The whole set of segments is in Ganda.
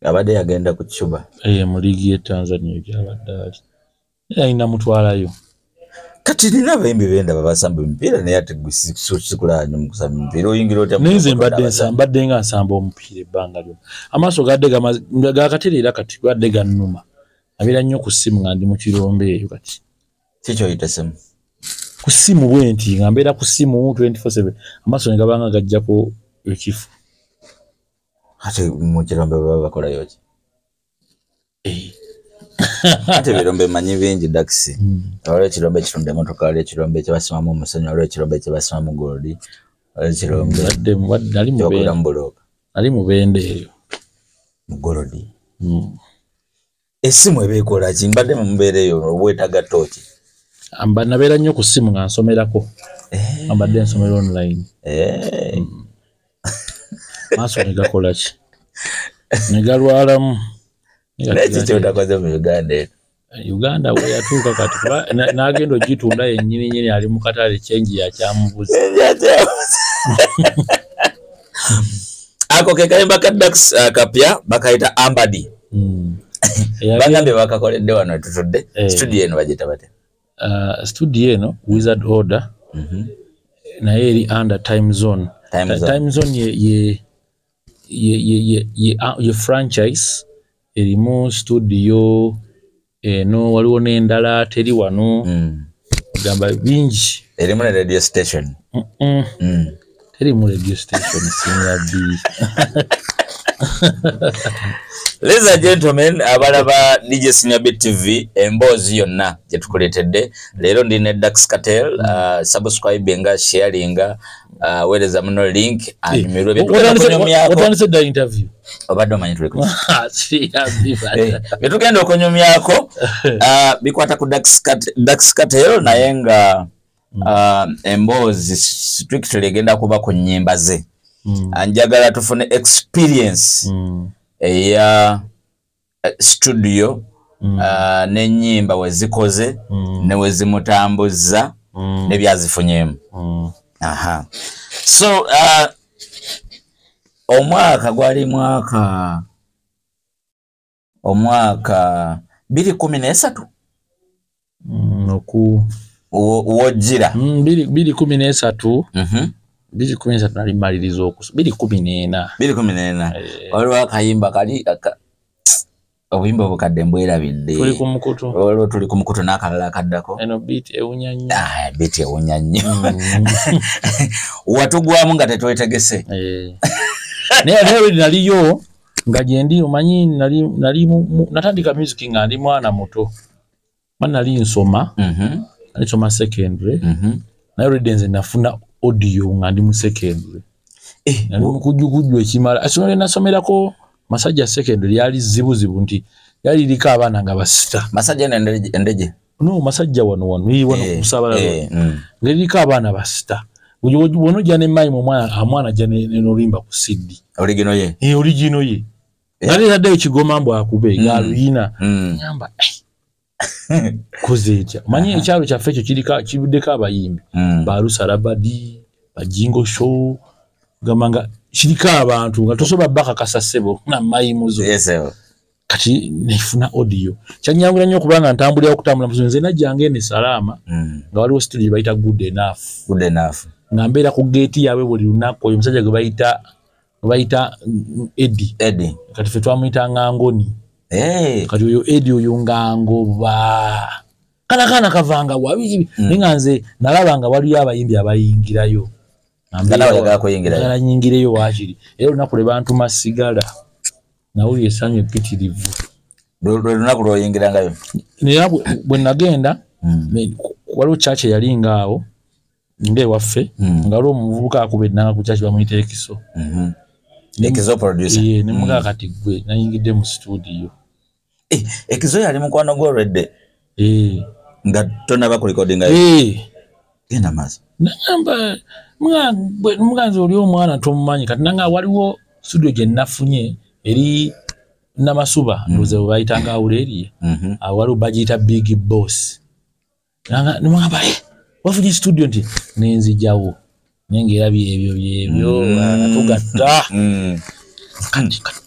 abadde yagenda ku Cuba mu ligi ye Tanzania gyabadde ali ayina mutwalayo kati nina abayimbi benda babasamba emipiira naye ate gusikulanyo mu kusamba emipiira oyingira otya nenze mbadde nga nsamba omupiira ebbanga lyonna amaaso gadde gakaterera kati gadde gannuma abeera nnyo ku ssimu nga ndi mu kirombe eyo kati kikyoyita simu ku ssimu bwe nti nga mbeera ku ssimu 24/7 amaaso ne gabanga gajjako ekifu ate mu kirombe baba bakolayo ki ate birombe manyi bingi daxi waliwo ekirombe ekitunda emmotoka waliwo ekirombe kyebasimamu omusenyu waliwo ekirombe kyebasimamu goldi waliwo ekirombe ali mu bende eyo mu goldi essimu ebeekola ki mbadde mu mbeera eyo obwetaaga tooki nabeera nnyo ku ssimu nga nsomerako mbadde nsomera online maaso ne gakola ki ne galwalamu neki kyotakoze mu Uganda we yatuuka kati n'agenda ogitunda yennyini ali mu katale kyenji yakyamubuza ako ke kayimba ka Dax kapya bakayita Ambadi bagambye bakakoledde wano tutudde studio eno bagita bate studio eno Wizard Order naye eri under time zone ye franchise erimu studio eno waliwo n'endala teri wano gamba bingi erimu ne radio station terimu radio station senior B Ladies and gentlemen, abalaba DJ Senior B TV emboozi yonna gye tukuleetedde leero ndi ne Dax Cartel subscribe nga sharing weereza muno link anyumirwe byetugenda da interview obadde omanyi tuleko byetugenda okunyumyako bikwata ku Dax Cartel naye nga emboozi strictly egenda kuba ku nnyimba ze anjagala tufune experience eya studio n'ennyimba wezikoze ne wezimutambuza ne byazifunyemu so omwaka gwali mwaka 2013 wojjira 2013 2013 nali maliriza okusa 2014 waliwo akayimba kali obuyimba obukadde mbwerabidde tuli ku mukutu n'akalala akaddako eno beat ewunya nnyo beat ewunya nnyo watugwamu nga tetwetegese naye naliyo nga gyendi omanyi natandika music nga ndi mwana muto nali nsoma nsoma secondary naye olwedde nze nafuna audio nga ndi mu secondary nali mukujjukujju ekimala asomero nasomerako Masajja secondary yali zibuzibu nti yali liko abaana nga basita Masajja endeje no Masajja wano kusabala ngeri liko abaana basita wono jane mai mu mwana jane nolimba ku CD original ye nali hadde ekigoma mbo akube galuyina nyamba kuzeja manyi ekyalo kyaffe ekyo kibuddeko abayimbi balusalabadi bajingo show gamanga kirika abantu nga tosoba baka kasasebo na mayimuzo kati nefuna audio kyanyangula nnyo kubanga ntambulira okutambula muzinze najjange ne salama nga waliwo studio bayita good enough nga mbeera ku gate yawe buli lunaku oyo musajja gwe bayita Eddie kati ffe twamuyita ngangoni kati oyo Eddie oyo ngangoba kana kavanga wabi ninga nze nalabanga waliyo abayimbi abayingirayo ngala nyingireyo wakiri era olunaku lwe bantuma sigala nawuli esanyu epitirivu lunaku lwoyingirangayo naye bwe nagenda waliwo chache yalinga awo ng'ewaffe nga waliwo omuvubuka akuba ennanga ku chache bamuyita Ekiso producer nemugaa kati gwe nayingidde mu studio Ekiso yali mukwano gw'olwedde nga tonaba ku recordinga genda maaso nagamba muganzi oli omwana tomumanyi kati nanga waliwo studio gye nafunye eri Namasuba ndoze bayitanga Aurelia waliwo bagiyita Big Boss nanga nimugamba wafunye studio nti nenzijawo nengera byebyo tugatta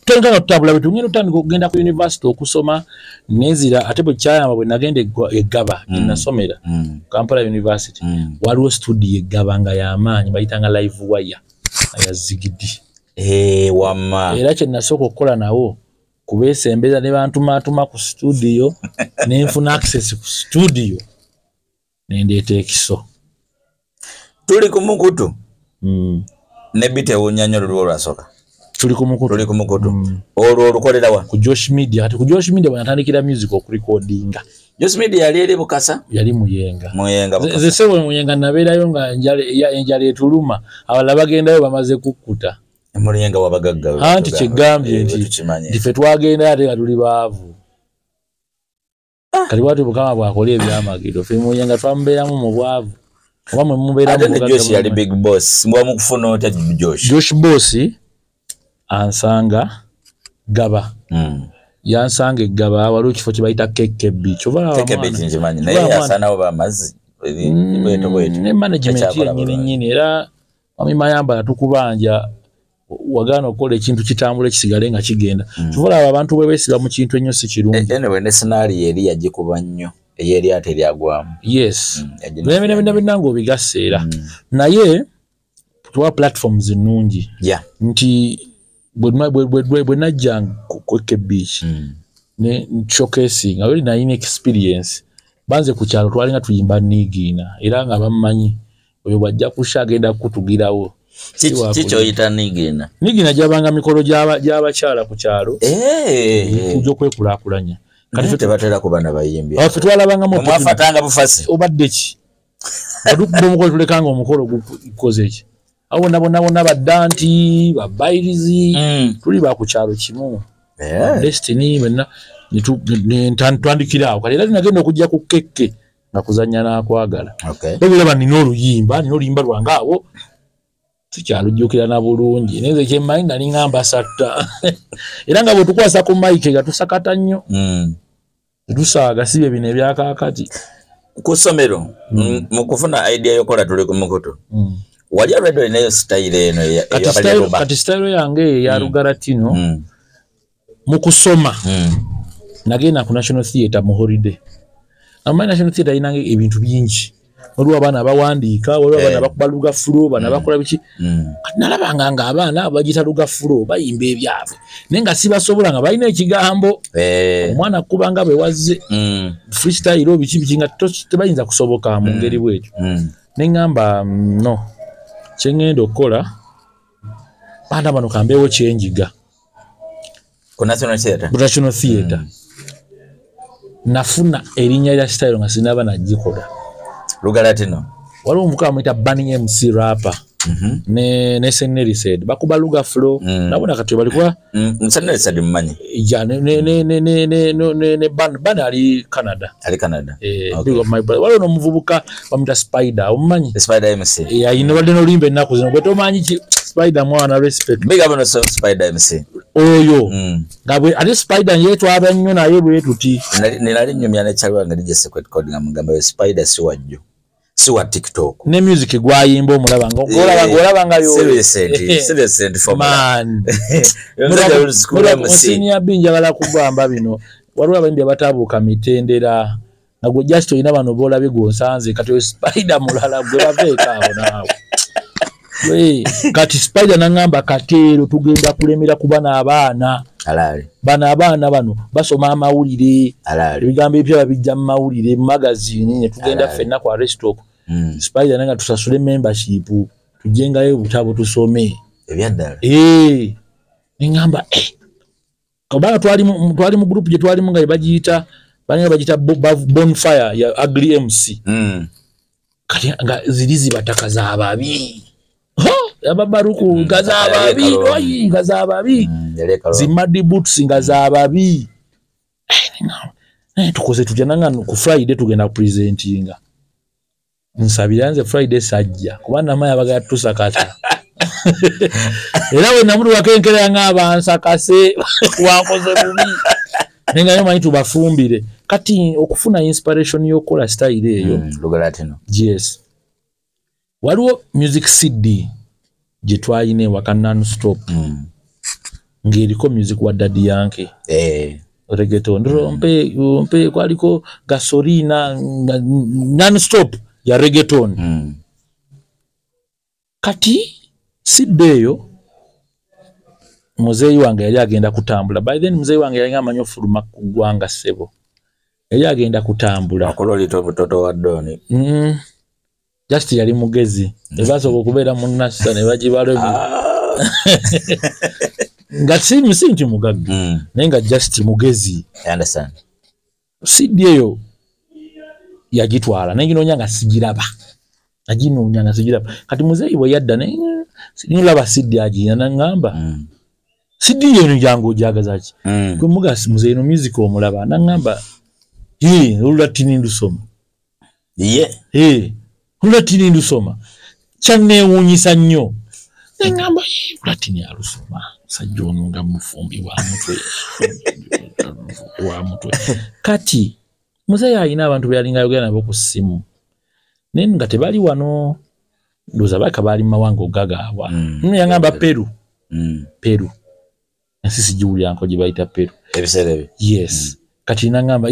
Tenga tabula bitungino tandika okugenda ku university okusoma nezira ate bwe kyayamba bwe nagenda eggaba nasomera Kampala University waliwo studio eggaba nga y'amaanyi bayitanga live wire ya zigidi wamma era kye nasooka okukola nawo kubeesembeza ne bantumatuma ku studio nenfuna access ku studio nendeeta ekiso tuli ku mukutu ne bitewunya nnyo lulwo lwasooka tuli ku mukutu olwo olukolera wa ku Josh Media kati ku Josh Media banatandikira music okurecordinga Josh Media yali eri Bukasa yali Muyenga Bukasa zesewe Muyenga nabeerayo nga enjala etuluma abala bagendayo bamaze kukkuta Muyenga wabagagga anti kigambye nti dife twagenda ate nga tuli baavu kali watu bukama bwakola ebyamagiro fe Muyenga twambeeramu mu bwavu oba mwe mubeeramu ate Josh yali big boss mbwa mukufuna ota Josh boss ansanga gaba yansanga eggaba waliwo kifo kye bayita KKB kinjimanyi naye yasanawo bamazi ne management yennyini era mami mayamba tukubanja wagana okukola ekintu kitambula kisigale nga kigenda tuvola abantu bwe beesiba mu kintu ennyo si kirungi anyway ne scenario eri yagikuba nnyo eyeri ate eryagwamu yes bina ng'obigaseera naye tuwa platforms ennungi nti bwe najja kweke beach ne showcasing nga wali nalina experience banze ku kyalo twalinga tuyimba Nigiina era nga bammanyi oyo bwajja kusha agenda kutugirawo kikyoyita Nigiina gyabanga mikolo gy'abakyala ku kyalo kujja okwekulaakulanya kati tebatera kuba na bayimbi ffe twalabangamu mwafatanga bufasi obadde ki odukuba omukolo tulekanga omukolo gukoze ki awo bonna baddanti babayirizi tuli ba ku kyalo kimu Destiny benna twandikira awo kati era nagenda okujja ku kekke nga kuzannya n'akwagala ebiraba nina oluyimba lwange awo tukyalujjukira na bulungi neze kyemmanyi nali ngamba satta era nga bwe tukwasa ku mike nga tusakata nnyo tusaaga sibe bino ebyakaakati ku ssomero mu kufuna idea y'okola tuli ku mukutu wali already olinayo style eno kati style yange ya Lugaratino mu kusoma nagenda ku National Theatre mu holiday amanyi National Theatre inange ebintu bingi waliwo abaana bawandiika waliwo abaana bakuba lugafulo baana bakola biki kati nalabanga nga abaana bagita lugafulo bayimba ebyabwe naye nga sibasobola nga balina ekigambo omwana akuba nga bwe wazze freestyle biki nga tebayinza kusoboka mu ngeri bwetyo ne ngamba no kyengenda okukola baana bano kambeewo kyenjiga ku National Theatre nafuna erinnya lya style nga sinaba nagikola Lugaratino waliwo omukazi amuyita Bunny MC rapper ne Seneri said bakuba luga flow nabona kati balikuwa Seneri said mmanyi ja ne ban ali Canada waliwo n'omuvubuka bamuyita Spider omumanyi Spider MC ayina badde n'oluyimba ennaku zino gwe tomanyi ki Spider mwana respect big up on Spider MC oyo ngabwe ate Spider yetwaba nnyo naye bwe tuti nali nnyumya ne kyalwa nga DJ Secret Code nga mugamba Spider si wajjo si wa TikTok ne music gwayimba omulaba nga yo serious for man senior binja bala kubamba bino waliwo abayimbi abatabuuka mitendera nga gwe just oyina bano boolabe gwonsanze kati Spider mulala gwe baveeka awo naawe kati Spider nangamba kateero tugenda kulemera kuba n'abaana abaana bano basoma amawulire ebigambo ebyo babijja mu mawulire mu magazine ne tugenda ffenna kwa restock Spider nanga tusasule membership tujengayo obutabo tusome ebyaddala ningamba kabala twali mu group gye twalimu nga bagiyita bonfire ya Ugly MC kati nga zilizi bataka za ababi yababaruku gaza ababi zimadi boots nga za ababi tukoze tujananga ku Friday tugenda presentinga nsabira nze Friday sajja kubana maya baga tusakata era we namuru wakenkera nga abansakase wakoze bubi nenga yo manyi tubafumbire kati okufuna inspiration y'okola style eyo Lugaratino yes waliwo music CD gye twayine waka non stop ngiriko music wa Daddy Yankee reggaeton rompe kwaliko gasolina non stop ya reggaeton kati siddeyo muzeyi wange yali agenda kutambula by then muzeyi wange yali amanyo fuluma kugwanga sebo yali agenda kutambula akololito butoto wa doni just yali mugezi ebaso okubeera mu nasa ne bagibalo nga sinti mugagga nenga just mugezi I understand siddeyo yagitwala nenginoonya nga sigiraba aginoonya nga sigiraba kati muzeyi bwe yadda nilaba siddi agina nangamba siddi yeno jangu jagazaki kwe mugasi muzeyi no music omulaba nangamba olulatini ndusoma olulatini ndusoma kyanneewuunyisa nnyo nangamba olulatini alusoma sajja ono nga mufumbi wa mutwe kati muzeyi alina abantu beyalinga yogera nabo ku ssimu naye nga tebali wano ndoza baka bali mawanga ogagaabwa yangamba Peru ensi sigiwulira nko gye bayita Peru ebiserebe yes kati nangamba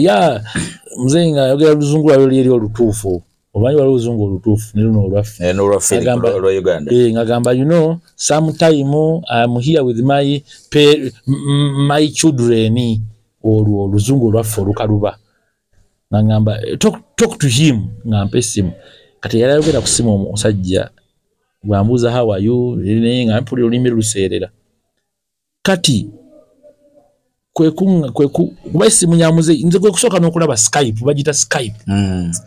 muzeyi nga yogera oluzungu lwalyo lyeri olutuufu omanyi waliwo oluzungu olutuufu neluno olwaffe olwa Uganda ngagamba sometime I'm here with my children olwo oluzungu olwaffe olukaluba nangamba talk to him ngampe simu kati yali ayogera ku simu omusajja bwambuuza how are you naye nga mpulira olulimi luseerera kati kuba esimu ya muzeyi nze kwe kusooka n'okulaba Skype bagita Skype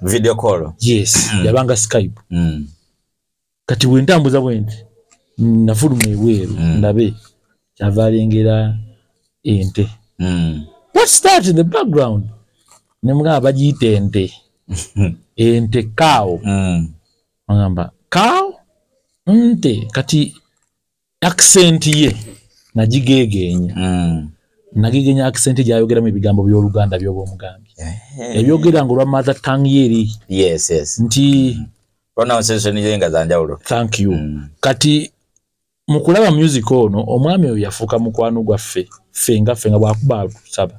video call yes yabanga Skype kati bwe ntambuza bwenti nafuluma ebweru ndabe kyava alengera ente what's that in the background nemugamba bagiyita ente cow ngamba cow nte kati accent ye nagigegenya nagigenya accent gyayogeramu ebigambo by'Oluganda by'obwomugambye ebyogera ngo lwa mother tongue yeri yes nti pronunciation yenga zanjawulo thank you kati mukulaba music ono omwami oyo yafuuka mukwano gwaffe fenga bwakuba saba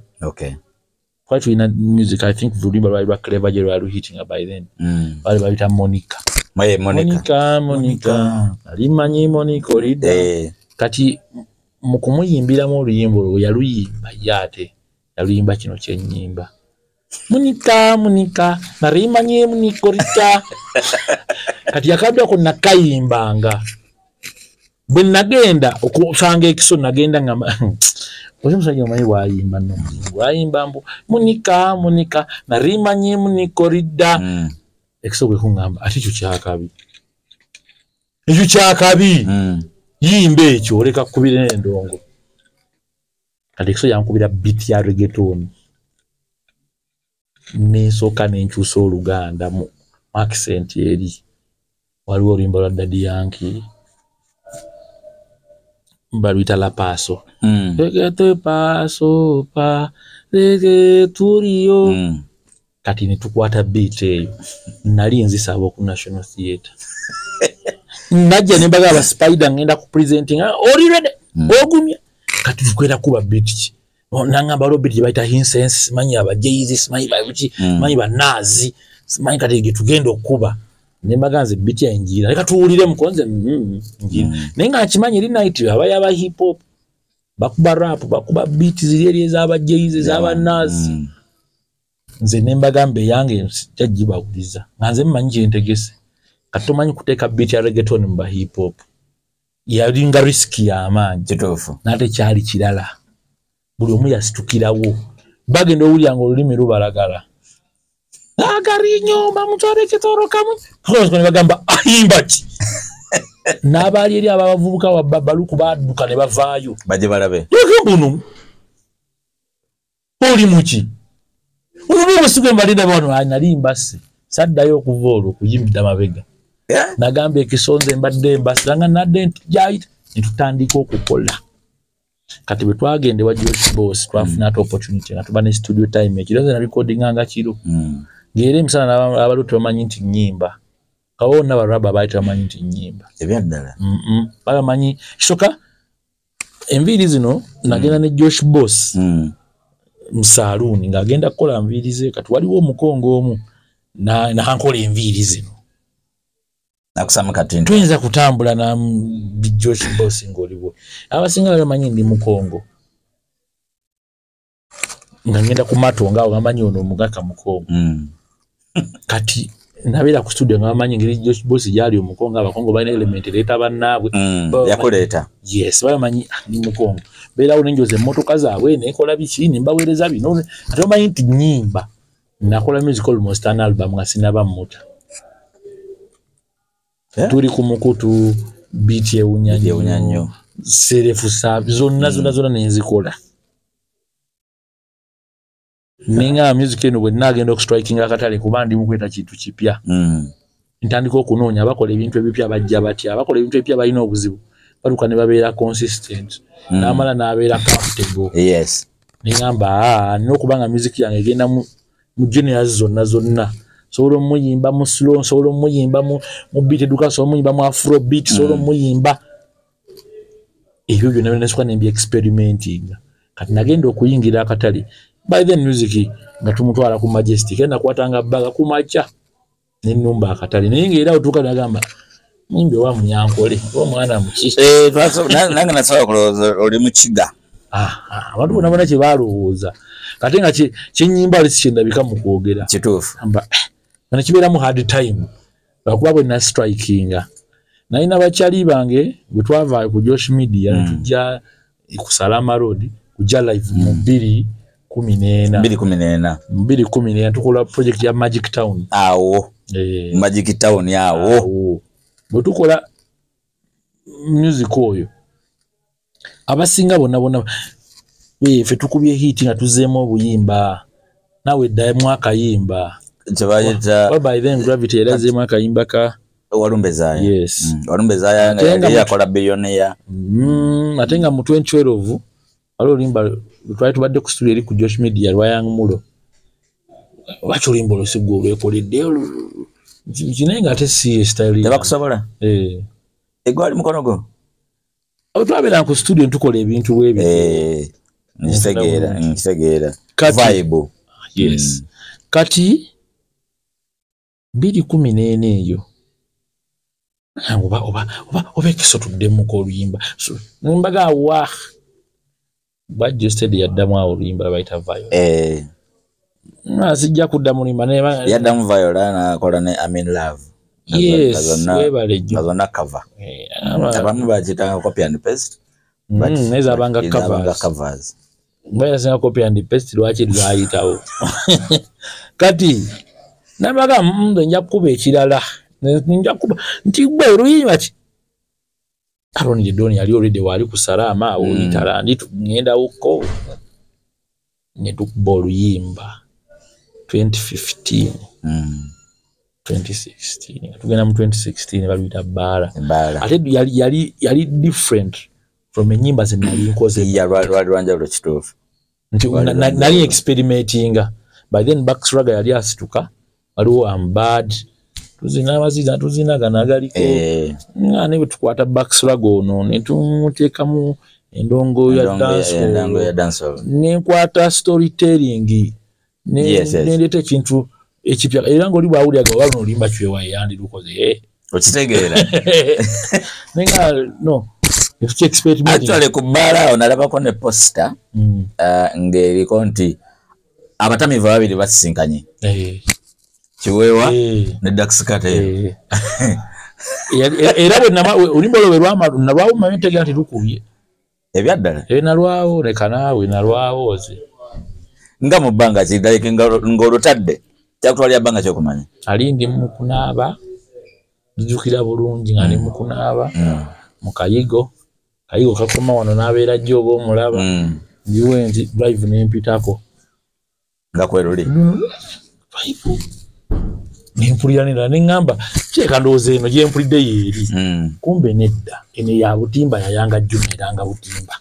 quite in music I think Vulimba lwali lwa Clever gye lwali hitting by then bali babita Monica alimanyi Monica olida kati mukumuyimbiramu oluyimba olwo yaluyimba yate yaluyimba kino kyennyimba Monica narimanyi Monica olida kati yakaddako nakayimbanga bwe nagenda okusanga ekiso nagenda nga omusajja omanyi bwayimba wayimba mbu Monica narimanyi Monica olida ekiso kwe kuŋŋamba ate ekyo kyakabi yimba ekyo oleka kukubira n'endongo kati ekiso yankubira beat ya reggaeton n'ensooka n'enkyusa Oluganda mu accent eri waliwo oluyimba lwa Daddy Yankee baluyita La Paso te paso pa turio kati netukwata beat eyo nali nzisaba ku National Theatre najja ne bagaba Spider ngenda ku presenting oli ready ogumya kati tukwera kuba beat ki nangamba lo beat bayita incense manyi aba Jesus manyi babuki manyi banazi manyi kati tugenda okuba ne maganze beat ya injira leka tuwulire mukonze injira nenga akimanyi eri night aba hip hop bakuba rap bakuba beat ziri ezaba Jesus ezaba nazi nze nembagambe yange jajibawuliza nganze mmanyi entegese katomanyi kuteeka beat ya reggaeton mba hip hop yalinga riski ya amaanyi kituufu nate kyali kirala buli omu yasitukirawo bagenda owulya nga olulimi lubalagala agari nyoma mutwale kitoro kamwe ne bagamba ayimba ki n'abaali eri abavubuka wa babaluku badduka ne bavaayo baje balabe buno oli muki olubugo sigwe mbalida bano nalimba se saddayo okuva olwo okuyimbidde mabega nagamba ekisonze mbadde mbasanga nadde ntijayita netutandika okukola kati bwe twagende wa George Boss twafuna opportunity nga tuba ne studio time ekiro na recording anga kiro ngere emisana abalu tumanyi nti nnyimba kawona baraba baita bamanyi nti nnyimba ebyaddala bamanyi kisoka enviiri zino nagenda ne Josh Boss msaloon ng'agenda kukola nviiri ze kati waliwo omukongo omu n'ankola enviiri zino nakusama kati tuyinza kutambula na Josh Boss ng'oliwo abasinga bamanyi ndi mukongo nga ngenda ku mato ngaawo ngamanyi ono omugaka mukongo kati nabeera ku studio ngamanyi ngeri Josh Boss gyali omukongo abakongo balina element leeta bannaabwe yakuleeta yes bamanyi ndi mukongo beerawo nenjoza emmotoka zaabwe nekola biki nimbaweereza bino ate omanyi nti nnyimba nakola music almost an album nga sinaba mmuta tuli ku mukutu beat ewunya serefu saabi zonna nenzikola ninga music eno bwe nagenda okustriking akatale kuba ndi mukweta kintu kipya ntandika okunoonya abakola ebintu ebipya bajja batya abakola ebintu ebipya balina obuzibu baluka ne babeera consistent n'amala n'abeera comfortable yes ningamba nina okubanga music yange egenda mu genres zonna sobola omuyimba mu slow sobola omuyimba mu beat eduka sobola omuyimba mu afro beat sobola omuyimba ebyo byonna nesuka nembi experimenting kati nagenda okuyingira akatale by then music nga tumutwala ku Majestic enda kwatanga baga ku macha nenumba akatale naye era otuka nagamba nyimbe wa munyankole omwana muki nanga nasawa kuloza oli mukiga abantu bona kye balowooza kati nga kinyimba ali sikyenda bikamu kwogera kituufu amba na kibeera mu hard time bakuba bwe na strikinga naina bakyali bange bwe twava ku Josh Media tujja ku Salama Road kujja live mu 2014 tukola project ya Magic Town awo Magic Town yawo bwe tukola music oyo abasinga bonna fe tukubye hit nga tuzeemo obuyimba nawe ddaye mwaka yimba kyebayita by then Gravity erazeemu akayimba ka Walumbezaya yes Walumbezaya nga yakola billionaire ate nga mu 2012 waliwo olimba twali tubadde ku studio eri ku Josh Media lwa Young Mulo lwaki olimba olusigo olwekoledde kinaye nga ate si style tebakusobola egwali mukono gwo twabeera ku studio ntukola ebintu bwebyo ntegeera vibe yes kati 2014 eyo oba ekisotudde ko oluyimba mbaga wa bajjo steady yaddamu awo oluyimba bayita Viola sijja kudda mulimba yaddamu Viola nakola ne I'm in love yes azonna cover abamu bagitanga copy and paste neza abanga covers mbaya singa copy and paste lwaki lwayitawo kati nabaga nja kuba ekirala nja kuba nti gwe oluyimba ki Aaron Jedoni yali already wali ku Salama awo itala ndi tugenda uko ne tukuba oluyimba 2015 2016 tugenda mu 2016 baluyita Bala ate yali different from enyimba ze nali nkoze lwanja blo kituufu nali experimenting by then Backswagger yali asituka waliwo I'm bad tuzina abaziza tuzinaga galiko ngane betukwata Backswagger ono ne tumuteekamu endongo ya dance ne kwata storytelling nendeta ekintu ekipya era ng'oli bwawulyaga waba nolimba kyewa yandi lukoze okitegeera nenga no actually ku Bala onalabako ne poster ng'eriko nti abatamivu babiri basisinkanye Kiwewa ne Dax Cartel era bwe olimba olwo nalwawo mmanyi ntegera nti lukubye ebyaddala nalwawo leka naawe nalwawo ze nga mu bbanga kidalike ng'olutadde kyakutwalira bbanga kyokumanya ali ndi mu kunaaba nzijukira bulungi nga ndi mu kunaaba mu kayigo kakoma wano n'abeera jjo oba omulaba ndiwe nti drive nempitako nga kweruli nempuliranira neŋŋamba kyeka ndowooza eno gyempulidde yeeri kumbe nedda eno ya butimba yayanga jjuma eranga butimba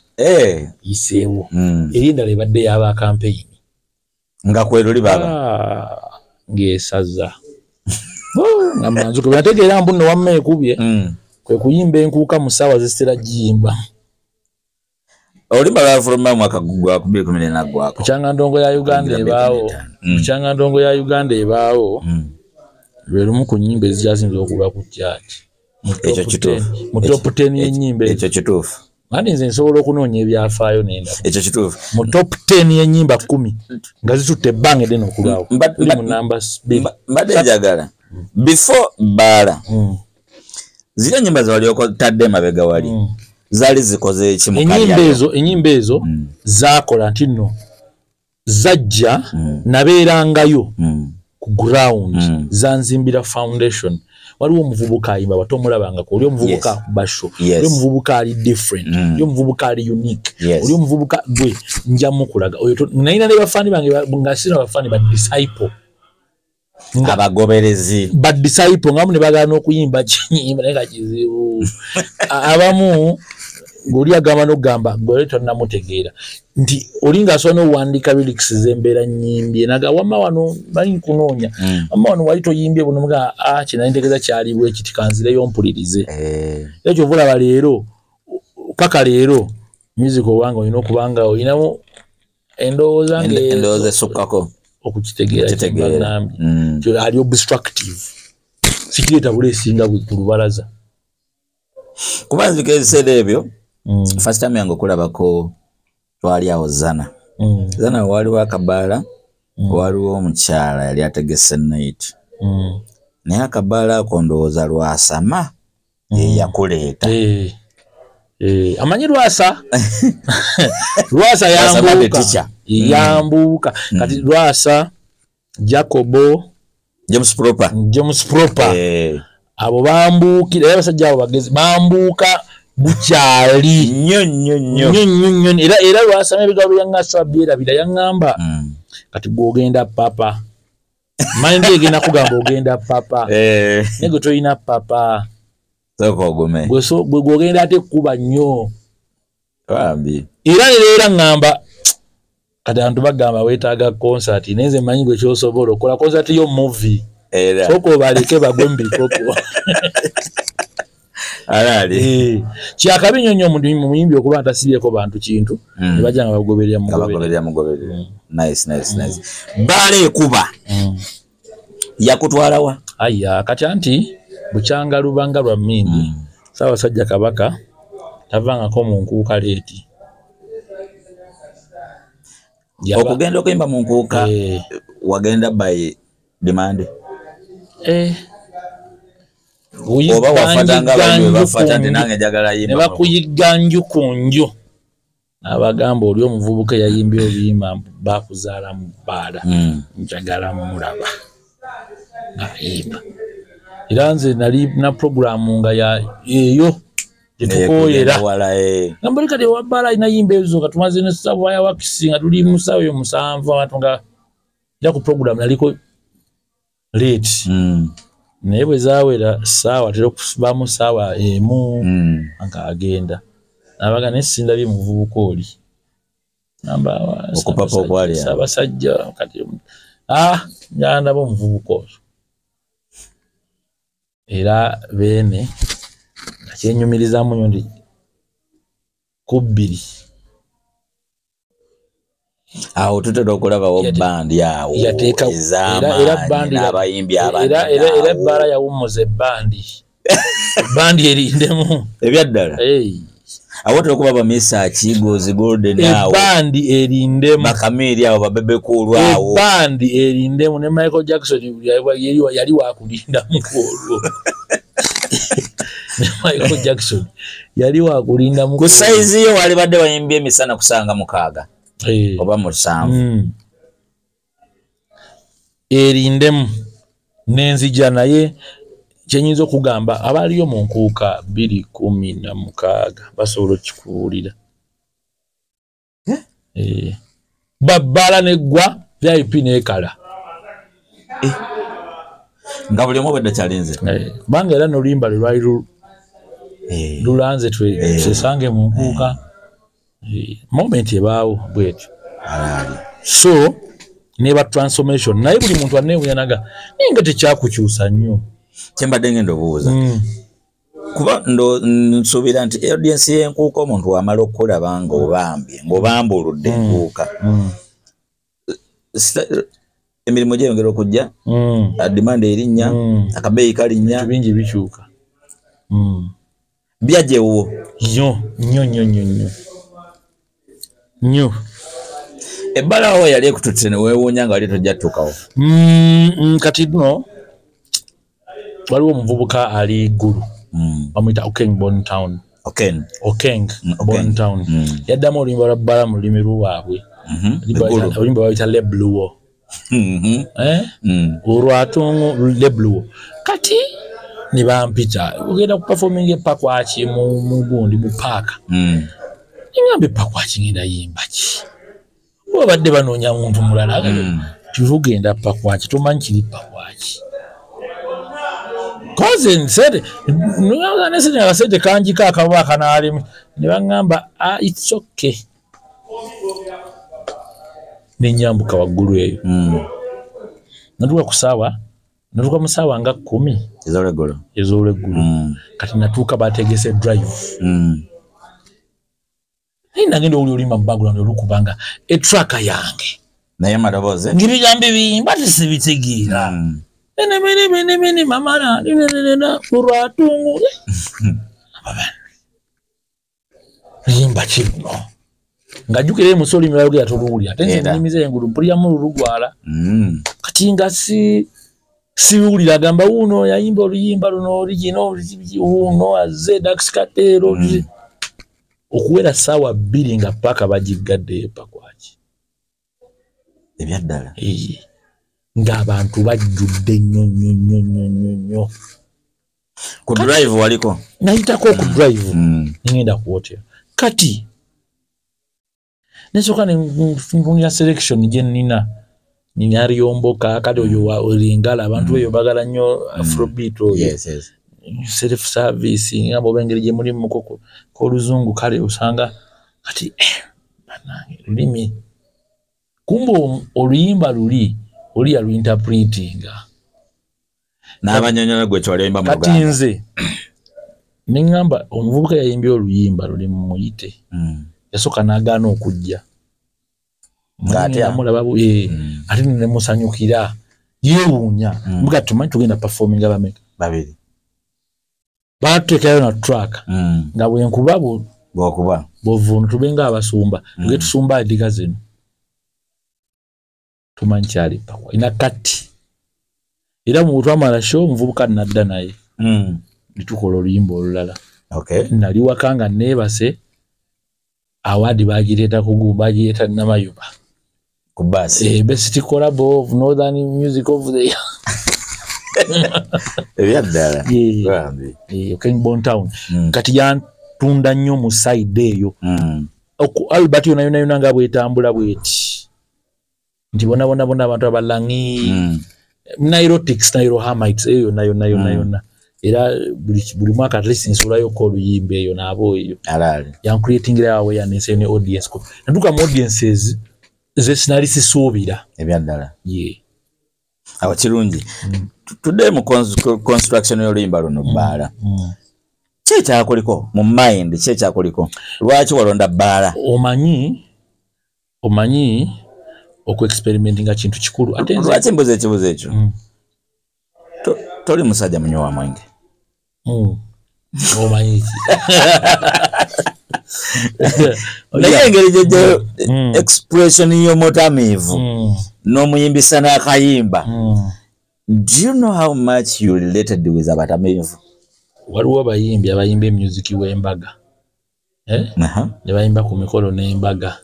yiseewo eri endala ebadde yaba kampeyini nga kweruli baba ng'esaza ngamanzuke bwenategeera mbu nno wamma ekubye kwe kuyimba enkuuka mu ssaawa zisitera giyimba olimba lwafuluma mwaka gwa 2014 gwako Bukyanga ndongo ya Uganda ebaawo Bukyanga ndongo ya Uganda ebaawo lwe lumu ku nnyimba ezijazinze okuba ku church ekyo kituufu mu top 10 y'ennyimba ekyo kituufu Mani nze nsobola okunoonya ebyafaayo nenda ekyo kituufu mu top 10 y'ennyimba 10 nga zitutte ebbanga eddene okulwawo tuli mu numbers mbadde njagala before Bbaala zile nyimba zawali okotadde mabega wali zali zikoze eki mu ennyimba ezo zakola nti nno zajja nabeerangayo ku ground zanzimbira foundation waliwo omuvubuka ayimba batomulabanga ko oli omuvubuka basho oli omuvubuka ali different oli omuvubuka ali unique oli omuvubuka gwe njamu kulaga oyo nayina ne bafani bange ngasina bafani ba disciple abagoberezi ba disciple ngamu ne bagana okuyimba kinyimba naye kakizibu abamu ngoli agamba n'ogamba gwe tonnamutegeera nti olinga asobola n'owandiika lyrics z'embeera nnyimbi naga wamma wano bali nkunoonya wamma wano wali toyimbye buno muga kino ntegeeza kyali bwe kiti kanzireyo mpulirize ekyo vulaba leero paka leero music owange olina okubanga olinamu endowooza esukkako okukitegeera ali obstructive sikireeta buleesinga ku lubalaza kuba nzika ebiseera ebyo first time yange okulabako twali awo Zana Zana waliwo akabaala waliwo omukyala yali ategese night naye akabaala ako ndowooza Lwasama yakuleeta amanyi Lwasa Lwasa yambuuka kati Lwasa Jacobo James Proper abo bambuukira abasajja abo bagezi bambuuka bukyali nnyo era Lwasama ebigabo byangaso abyera bira yaŋŋamba kati gwogenda papa mind egenda kugamba ogenda papa nego toyina papa gwe gwogenda ate kuba nnyo era ŋŋamba kati abantu bagamba weetaaga concert nenze manyi gwe kyosobola okola concert yo movie soko baleke bagwe mbikoko alali kyakabi nnyo muyimbi okuba ntasibyeko bantu kintu ne bajja nga bagoberera mugoberera nice Bbaala ekuba yakutwalawa aya kati anti Bukyanga lubanga lwa mmindi Ssaabasajja Kabaka tavangako mu nkuuka leeti okugenda okuyimba mu nkuuka wagenda by demand oba wafatanga abantu bafata nti nange njagala yimba ne bakuyigga nju ku nju abagamba oli omuvubuka yayimbye obuyimba bakuzaala mu Bbaala njagala mulaba ayimba era nze nali na programu nga eyo gyetukoyera nambali kati wa Bbaala alina yimba ezo katumaze ne ssaawa ya wakisi nga tuli mu ssaawa eyo 7 abantu nga ja ku programu naliko late naye bwe zaawera ssaawa tera okubamu ssaawa emu nga agenda nabaga nesindabye muvubuka oli namba okupapa okwali Ssaabasajja kati njandaba omuvubuka oyo era beene nga kyenyumirizamu nnyo ndi ku 2 awo tutera okulabawo bandi awo era bandi n'abayimbi era Bbaala yawummuza ebbandi erindemu ebyaddala awo tutera okuba bamisa Kigozi Golden awo ebbandi erindemu Bakamiri awo babebekulu awo ebbandi erindemu ne Michael Jackson yali wakulindamu olwo Michael Jackson yali wakulindamu ku saizi yo wali badde bayimbi emisana kusanga 6 oba 7 erindemu n'enzija naye kyenyinza okugamba abaliyo mu nkuuka 2016 basobola okikubuulira Bbaala neggwa VIP n'ekala nga buli omu bwedda kyalinze kubanga era n'oluyimba lwe lwali lulanze twesange mu nkuuka moment ebaawo bwetyo so neba transformation naye buli muntu aneewunyanaga naye nga tekyakukyusa nnyo kyembadde ngenda obuuza kuba ndo nsubira nti audience y'enkuuka omuntu wamala okukulaba ng'obambuludde enkuuka emirimu gyeyongera okujja demand erinnya akabeeyi kalinnya bingi bikyuka byajewo nnyo ebbalawo yali ekututte ne weewuunya nga wali tojja tukawo kati nno waliwo omuvubuka ali Gulu bamuyita Okeng Bontown Bontown yaddamu oluyimba lwa bbala mu lulimi lwabwe oluyimba bayita Lebluwo olwatungu Lebluwo kati ne bampita ogenda ku performing epakwaki mu gundi mu paaka ngamba epakwaki ngenda yimba ki obadde banoonya muntu mulala tugenda pakwaki tomanyi kiri pakwaki koze nsede ngasede ngasede kanjika akaba kanali ne bangamba it's okay nenyambuka waggulu eyo natuka kusawa natuka musawa nga 10 ezoleggulo kati natuka bategese drive nagenda olulima background olukubanga etraka yange naye madobooze ngibijambi bimba tisibitegeera mene mamala luratungu yimba kino ngajukire musoli mirago yatuluulya tenze nimize engulu mpulya mu lugwala kati nga siwulira gamba uno yayimba oluyimba luno original uno azze Dax Katero okuwera sawa 2 nga paka bajigadde pakwaki ebyaddala ng'abantu bajjudde nnyo ku drive waliko nayitako ku drive ngenda kuwotya kati nesoka nenfunya selection gye nnina nyariyomboka kati oyo olingala abantu eyo bagala nnyo afrobeat oyo self service ngabo bengeri gye muri mukoko ko luzungu kale usanga kati banange lulimi kumbo oluyimba luli oli ya interpretinga n'abanyonyola gwe kyole imba mu kati nze ningamba omuvubuka yayimbye oluyimba luli mu muyite yasoka nagaana okujja ngate amulaba ate ne musanyukira yeewuunya mbuga tumanyi tugenda performing abameka babiri bateekayo na track nga bwenkuba bwokuba bovunu tubenga abasumba tuge tusumba ediga zino tumanyi kyali pakwa ina kati era mu twamala show muvubuka nadda naye nitukola oluyimba olulala nali wakanga nebase awadi bagireeta bagireeta namayuba ku basi best collab of Northern Music of the Year ebyaddala Okeng Bontown kati yantunda nnyo mu side eyo Albert yona nga bwetambula bweti nti bona abantu abalangi Nairotics Hamites eyo nayo era buli mwaka at least nsulayo ko oluyimba eyo nabo eyo alali creating awareness ne audience ko natuka mu audiences ze sinali sisuubira ebyaddala awo kirungi today mu construction y'oluyimba luno Bbaala kyekyakoliko mu mind kyekyakoliko lwaki walonda Bbaala omanyi okuexperimentinga kintu kikulu ate lwaki mbuze ekibuzo ekyo toli musajja munywa mwenge omanyi naye engeri gye expression y'omutamiivu n'omuyimbisa n'akayimba do you know how much you related with abatamiivu waliwo abayimba music w'embaga ne bayimba ku mikolo n'embaga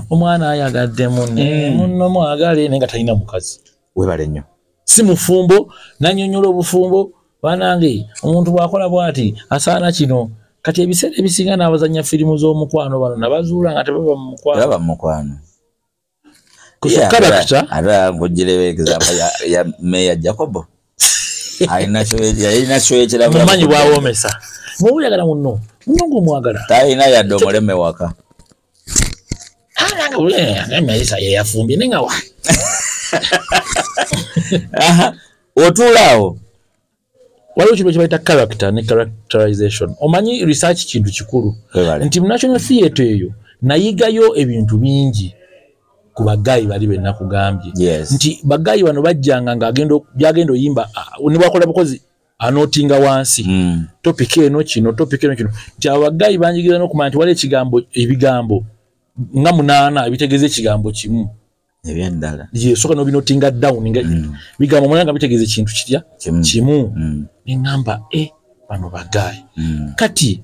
omwana ayagadde munno mwagale nenga talina mukazi webale nnyo si mufumbo nanyonyola obufumbo banange omuntu bwakola bwati asaana kino kati ebiseera ebisinga n'abazanya firimu z'omukwano bano nabazuula nga tebaba mu mukwano kusukabakita ara ngojjire example ya Mayor Jacobo alina kyo ekiraba mumanyi bwawomesa mweyagala munno ng'omwagala talina yadde omuleme waka nanga ulemeisa yeyafumbye nenga wa otuulaawo waliwo kintu kyebayita character ne characterization. Omanyi research kintu kikulu. Nti mu National Theatre eyo nayigayo ebintu bingi ku bagayi bali be nakugambye. Nti bagayi bano bajjanga byagenda oyimba ne bakola bukozi anotinga wansi. Topic eno kino, topic eno kino. Nti abagayi banjigiza n'okumanya nti wali ebigambo nga 8 ebitegeze ekigambo kimu. Ebyendala. Soka no binotinga down bigambo mulanga bitegeze kintu kitya kimu. Ningamba bano bagayi. Kati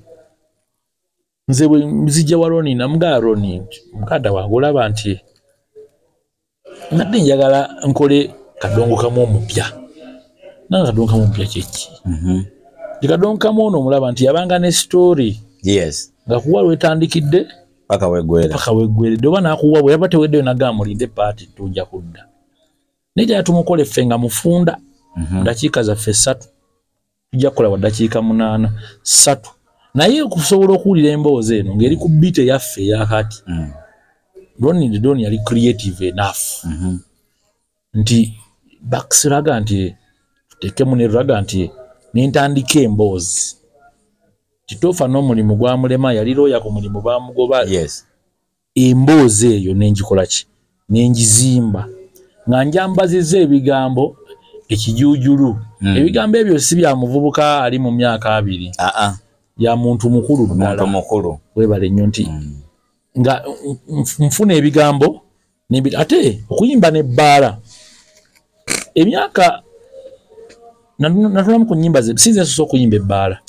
nze bwe mzijja waloni na mgaroni mukada wangu olaba nti nadde njagala nkole kadongo kamu omupya. Nanga kadongo kamu omupya kyeki. Kadongo kamu ono mulaba nti yabanga ne story. Nga kuwa wetandikidde paka wegwere. Doba nakuwa bwe yabate wedde nagamulinde party tujja kudda. Nija tumukole fenga mufunda dakiika za fe 3. Tujja kola wa dakiika 8 3. Naye okusobola okuwulira emboozi eno ngeri ku beat yaffe yakati. Doni yali creative enough. Nti baksiraga nti tekemu ne raga nti nintandike emboozi. Kitofa n'omulimu gwamulema yali looya ku mulimu bamugoba. Emboozi eyo nenjikola ki nenjizimba nga njambaziza ebigambo ekijuujulu. Ebigambo ebyo si bya muvubuka ali mu myaka 2. Ya muntu mukulu ddala. Webale nnyo nti nga nfuna ebigambo ate okuyimba n'ebbaala emyaka natulamu ku nnyimba ze sinze nsoso okuyimba ebbaala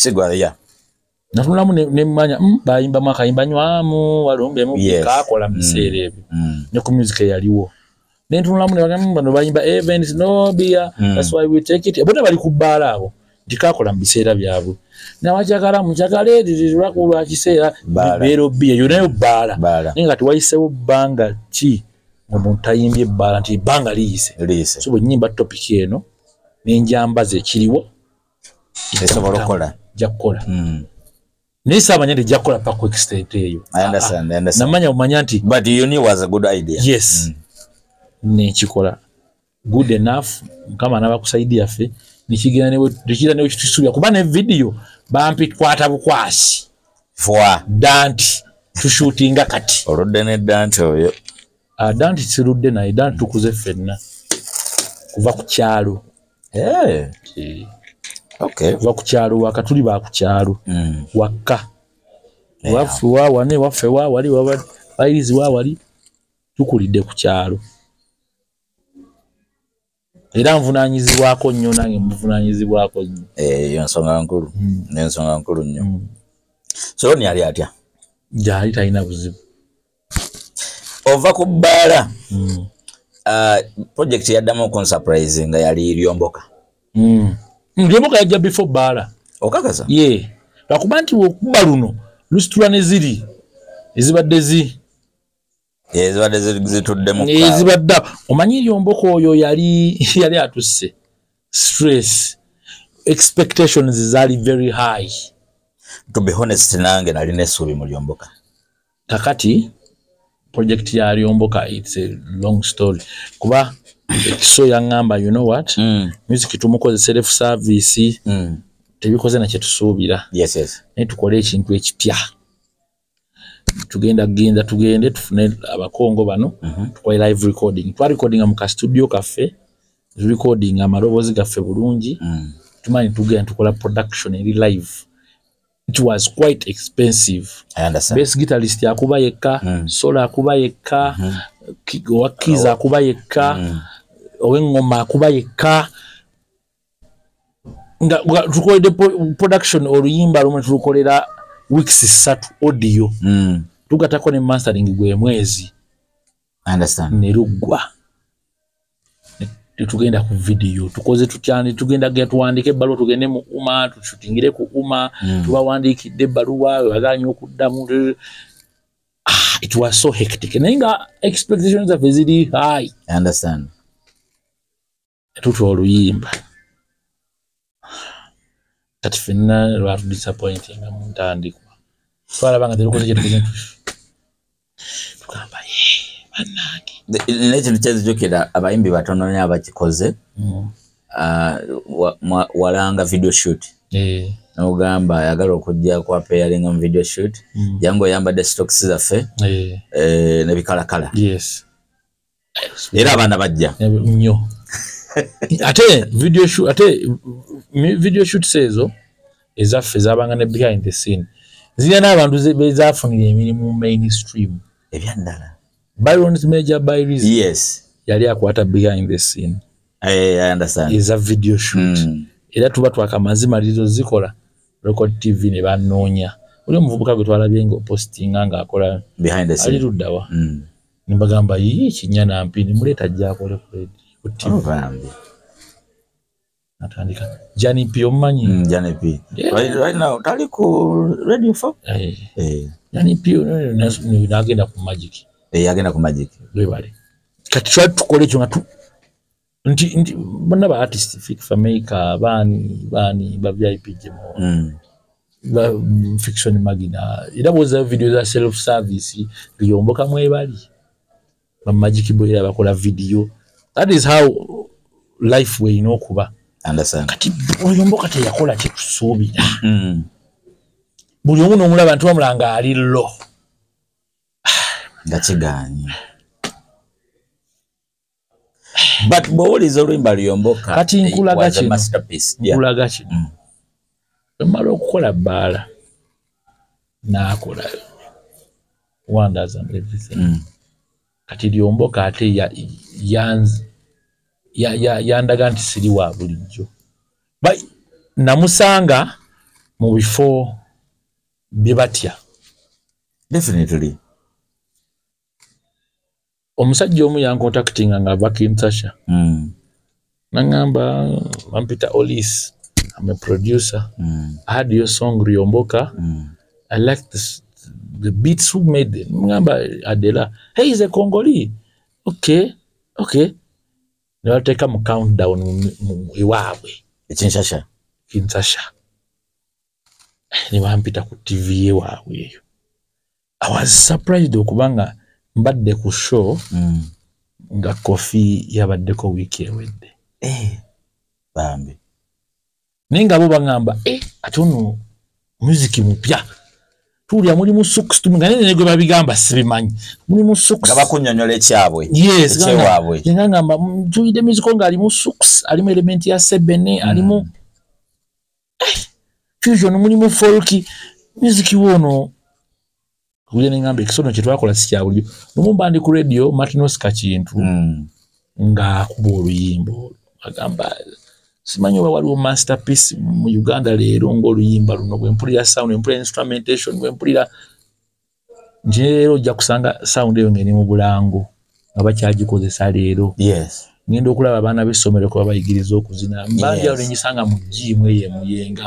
natulamu nemmanya bayimba mwakayimba nywamu walumbemu kakola mu biseera ebyo ne ku music eyaliwo nentunulamu ne bagamba bano bayimba events no beer that's why we take it bote bali ku bbaala abo ndikakola mu biseera byabwe nawachagala muchagale lwakulwa kiseera bero bia yonayo bbaala ninga tiwayisewo bbanga ki omuntu ayimbye ebbaala nti bbanga liyise so bwe nnyimba topic eno n'enjambaze kiriwo esobola okukola jakola nisa abanyande jakola pa quick state eyo. I understand. Namanya umanya nti but you knew was a good idea. Yes. Nechikola good enough kama nabakusaidia fe nikigenda ne kitusuubya kuba ne video bampi kwata bukwasi for danti tushootinga kati oludde ne danti oyo danti sirudde naye danti tukuze fenna kuva ku kyalo okay kuva ku kyalo wakatuli ba ku kyalo wakka wafuwa wane wafewa wali bayirizi wali tukulidde ku kyalo era nvunanyizibwako nnyo nange muvunanyizibwako nnyo yo nsonga nkulu n'ensonga nkulu nnyo so ni ali atya jali talina buzibu ova ku bbaala project yaddamu kon surprise nga yali Lyomboka Lyomboka yajja before bbaala okakasa lwakuba nti okuba luno lusitula ne ziri ezibadde zitudde mu ezibadde omanyi Lyomboka oyo yali atusse stress expectations zali very high. To be honest nange nali nesubi mu Lyomboka kakati project ya Lyomboka it's a long story kuba so yangamba you know what music tumukoze self service tebikoze na kye tusuubira ne tukole ekintu ekipya tugende tufune abakongo bano tukole live recording twa recording mu ka studio cafe recording amarobozi gaffe bulungi tumani tugenda tukola production eri live. It was quite expensive. I understand. Bass guitarist yakuba yekka, solo akuba yekka, wakiza akuba yekka, owengoma akuba yekka. Nga tukolede production oluyimba lumu tukolera weeks 3 audio. Tugatako ne mastering gwe mwezi. I understand. Nerugwa. Tugenda ku video tukoze tutyani tugenda tuwandike ebbaluwa tugende mu uma tushootingire ku uma tubawandikidde ebbaluwa baganye okuddamu. It was so hectic nenga expectations are very high. I understand. Tutu oluyimba kati fenna lwatu disappointing mu ntandikwa twalabanga terukoze kye tukoze tukamba bannange nekintu kyezijukira abayimbi batono nnyo abakikoze walanga video shoot n'ogamba ayagala okujja kwa pairing mu video shoot yango yambadde stocks zaffe ne bikalakala era abaana bajja nnyo ate video shoot sezo ezaffe zabanga ne behind the scene zina n'abantu bezafunira emirimu mainstream ebyandala Byron's major by reason yali akwata behind the scene I understand is a video shoot era tuba twakamaziima lizo zikola Record TV ne banoonya oli omuvubuka gwe twalabye nga postinga nga akola behind the scene ali luddawa nimbagamba yi kinyana mpini muleeta ajja akole ku TV natandika Jani P omanyi Jani P right now tali ku Radio 4 Jani P nagenda ku Magic agenda ku Magic bali kati twa tukole ekyo nga nti bonna ba artist Fifa Maker bani ba VIP jemo ba fiction magina ida boza video za self service Liyomboka mwebali ba Magic Boy abakola video that is how life we kuba understand kati Liyomboka te yakola kikusuubira buli omu n'omulaba nti wamulanga ali lo ngakiganye but bw'owuliza oluyimba Liyomboka kati nkulaga kino masterpiece nkulaga kino emala okukola bbaala n'akola wonders and everything kati Liyomboka ate yandaga nti siri wa bulijjo namusanga mu bifo bye batya definitely omusajja omu yancontactinga nga ava Kinshasa nangamba I'm Peter Olis, I'm a producer. I had your song Liyomboka. I like the beats who made it. Nangamba Adela, hey, he's a Congolese. Okay. They'll take him countdown iwawe Kinshasa ni bampita ku TV iwawe. I was surprised okubanga mbadde ku show nga Kofi yabaddeko wiki ewedde bambi ninga bo bangamba ate ono muziki mupya tulya muri mu sukes tumugane nego babigamba sibimanyi muri mu sukes gabakunyonyola ekyabwe ekyewabwe ngamba tuyide muziko nga ali mu sukes ali mu element ya sebene ali mu fusion muri mu folk muziki wono kuje ningambe kisono kye twakola si kya bulyo nomumba ndi ku radio Martinos Kakintu nga kuba oluyimbo agamba simanyi oba waliwo masterpiece mu Uganda leero ng'oluyimba luno bwe mpulira sound mpulira instrumentation bwe mpulira njeero ojja kusanga sound eyo ng'eri mu Bulango nga bakyagikozesa leero ngenda okulaba abaana b'essomero kuba bayigiriza okuzina mbanja olengisanga mu gym eyemuyenga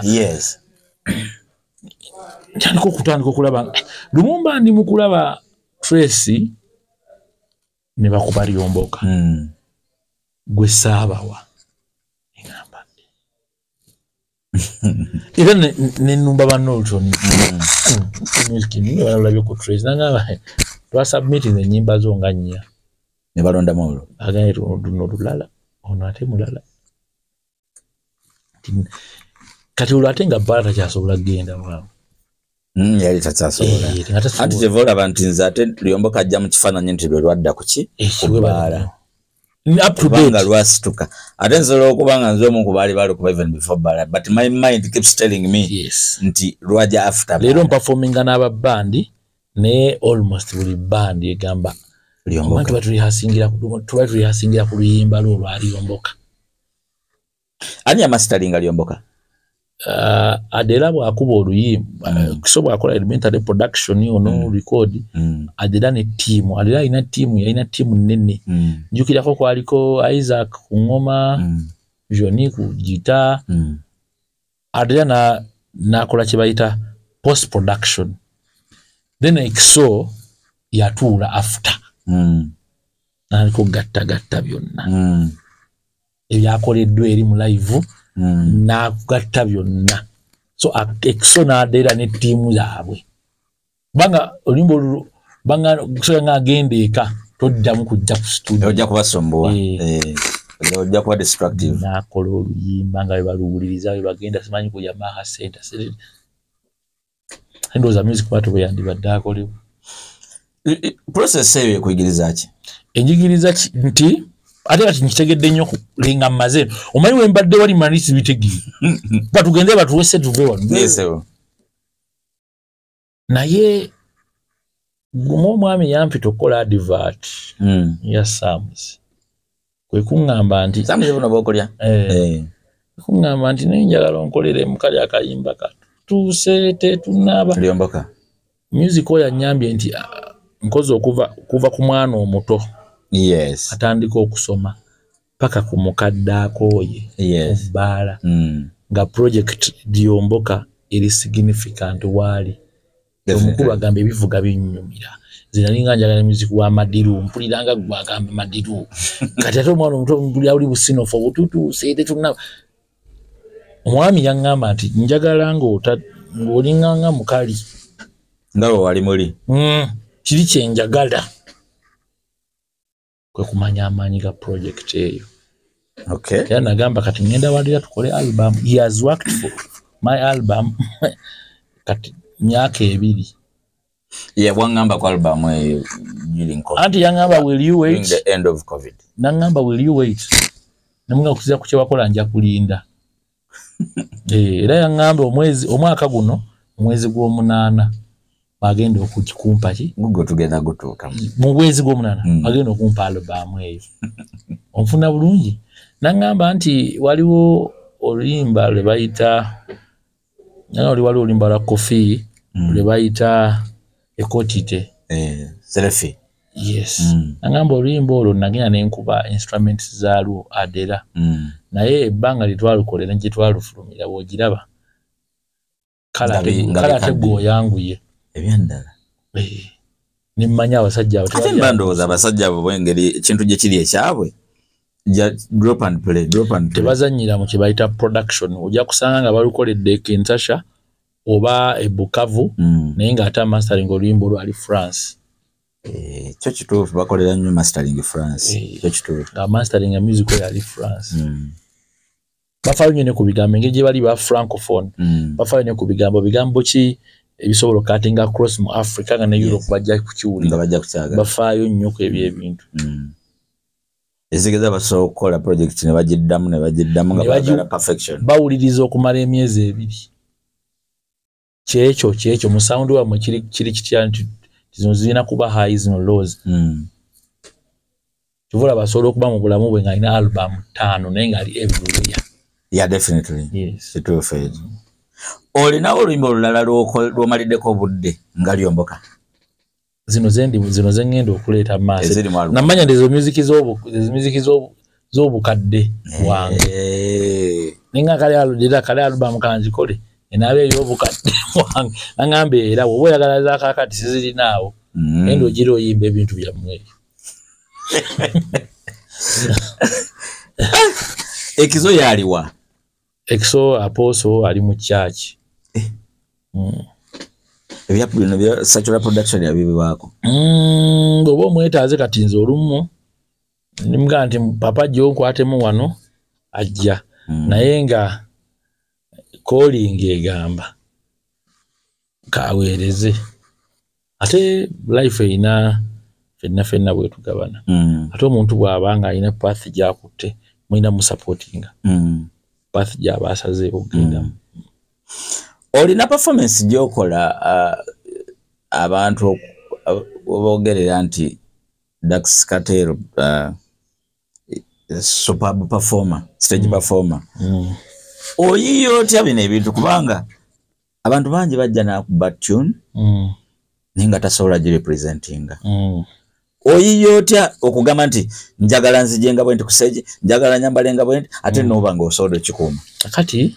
Ntaniko kutandika okulaba Lumumba ndi mu kulaba Tracy ne bakuba Liyomboka gwe saabawa ngamba era ne numba banolton music ni balabye ku Tracy nangaba twa submitting enyimba zo nga nnya ne balonda molo agane tuno lulala ono ate mulala kati ulate nga bala kyasobola genda mwa yali tatsasobola ati tevola abantu nzate Liyomboka ajja mu kifaananyi nti lwadda kuki kubala up to date lwasituka ate nsobola okubanga nze omu ku baali balikuba even before bala but my mind keeps telling me nti lwaja after leero performinga n'aba bandi ne almost buli bandi egamba Liyomboka tuba tulihasingira ku luyimba lwa Liyomboka ani amasteringa Liyomboka Adela bwakuba oluyimba kisobola akola elementary production ono record Adela ne team Adela ina team nene njukirako kwaliko Isaac ku ngoma Johnny ku guitar Adela nakola kye bayita post production then exo yatula after naliko gatta byonna ebyakoleddwa eri mu live na gatta byonna so exo na Adela ne team yaabwe banga olimbo banga so nga agende eka todda mu kujja ku studio ojja kubasomboa ojja kuba destructive. Nakola oluyimba nga bebaluwuliriza bebagenda simanyi kuja Maha Center ndowooza music part bwe yandibadde akolewo. Process eyo ekuyigiriza ki? Enjigiriza nti ate kati nkitegedde nnyo lenga mmaze omanyi we mbadde wali manisi bitegire batugende batuwese tuve wano. Naye omwami yampita okukola advert ya Sams kwe kuŋŋamba nti kuŋŋamba nti naye njagala onkolere mu kali akayimba katuuse tetunaba lyomboka music oyo annyambye nti nkoze okuva ku mwana omuto atandika okusoma paka ku mukadde akooye obbaala nga project lyomboka eri significant waali omukulu agamba ebivuga binnyumira nze nali nga njagala music wa Madiru mpuliranga gwagamba Madiru kati ate omwana omuto mpulira businofu obututuuse tetunaba. Omwami yaŋŋamba nti njagala ng'olinganga mukali nga wali muli kiri kyenjagala kwe kumanya amaanyi ga project eyo. Era nagamba kati ngenda walira tukole album. He has worked for my album kati myaka 2. Wangamba ku album eyo anti yaŋŋamba will you wait during the end of COVID. Naŋŋamba will you wait nemunga kukiza ku kyewakola nja kulinda. Era yaŋŋamba omwaka guno omwezi gw'omunaana bagenda okukikumpa ki gugo tugenda gutuuka mu mwezi gw'omunaana bagenda okumpa album eyo onfuna bulungi. Naŋŋamba nti waliwo oluyimba lwe bayita waliwo oluyimba lwa Kofi lwe bayita ekotite Selefi. Naŋŋamba oluyimba olwo nagenda nenkuba instruments zaalwo Adela naye ebbanga litwalukolera gye twalufulumira bw'ogiraba kale ate gw'oyanguye ebyandala nimmanya abasajja ate mbandowooza abasajja abo bwengeri ekintu gye kiri ekyabwe drop and play tebazannyira mu kye bayita production. Ojja kusanga nga balukoledde Kinshasa oba e Bukavu naye ng'ate amastering oluyimba olwali France. Kyo kituufu bakolera nnyo mastering France. Kyo kituufu nga mastering ya music yali France. Bafaayo nnyo ne ku bigambo engeri gye bali ba francophone bafaayo ne ku bigambo ki ebisobola okatinga across mu Africa nga ne Europe bajja kukiwulira bafaayo nnyo ku ebyo ebintu. Ezigeza basobola okukola project ne bagiddamu nga bagala perfection bawuliriza okumala emyezi 2. Kyekyo mu sound wamwe kiri kitya nti zino zirina kuba highs no lows. Kivula basobola okuba mu bulamu bwe ng'alina album 5 naye ng'ali everywhere. Definitely. Kituufu. Olinawo oluyimba olulala lw'omaliddeko obudde nga lyomboka? Zino zengenda okuleeta maaso. Namanya ndezo music z'obukadde wange. Ninga kale album kanzikole enaabe ey'obukadde wange. Naŋŋambe era bw'oba oyagala za kaakati sizirinaawo. Endo ogira oyimba ebintu byammwe ebyo. Ekizo yaliwa? Ekiso Apostle ali mu church. Ebya Satura production yabibiwako. Oba omwetaaze kati nze olumu nimugaa nti papa jjo nkwatemu wano ajja naye nga calling egamba kaweereze ate life erina fenna bwe tugabana ate omuntu bw'abanga alina path gy'akutte mulina mu supportinga path gy'abaasaze okugenda. Olina performance gy'okola abantu bogerera nti Dax Cartel superb performer, stage performer. Oyiyo otya bino ebintu kubanga abantu bangi bajja nakuba tune ninga tasobola gi representinga. Oyiyo otya okugamba nti njagala nzijenga bwenti kuseje njagala nyambalenga bwenti ate noba nga osobola ekikuuma. Kati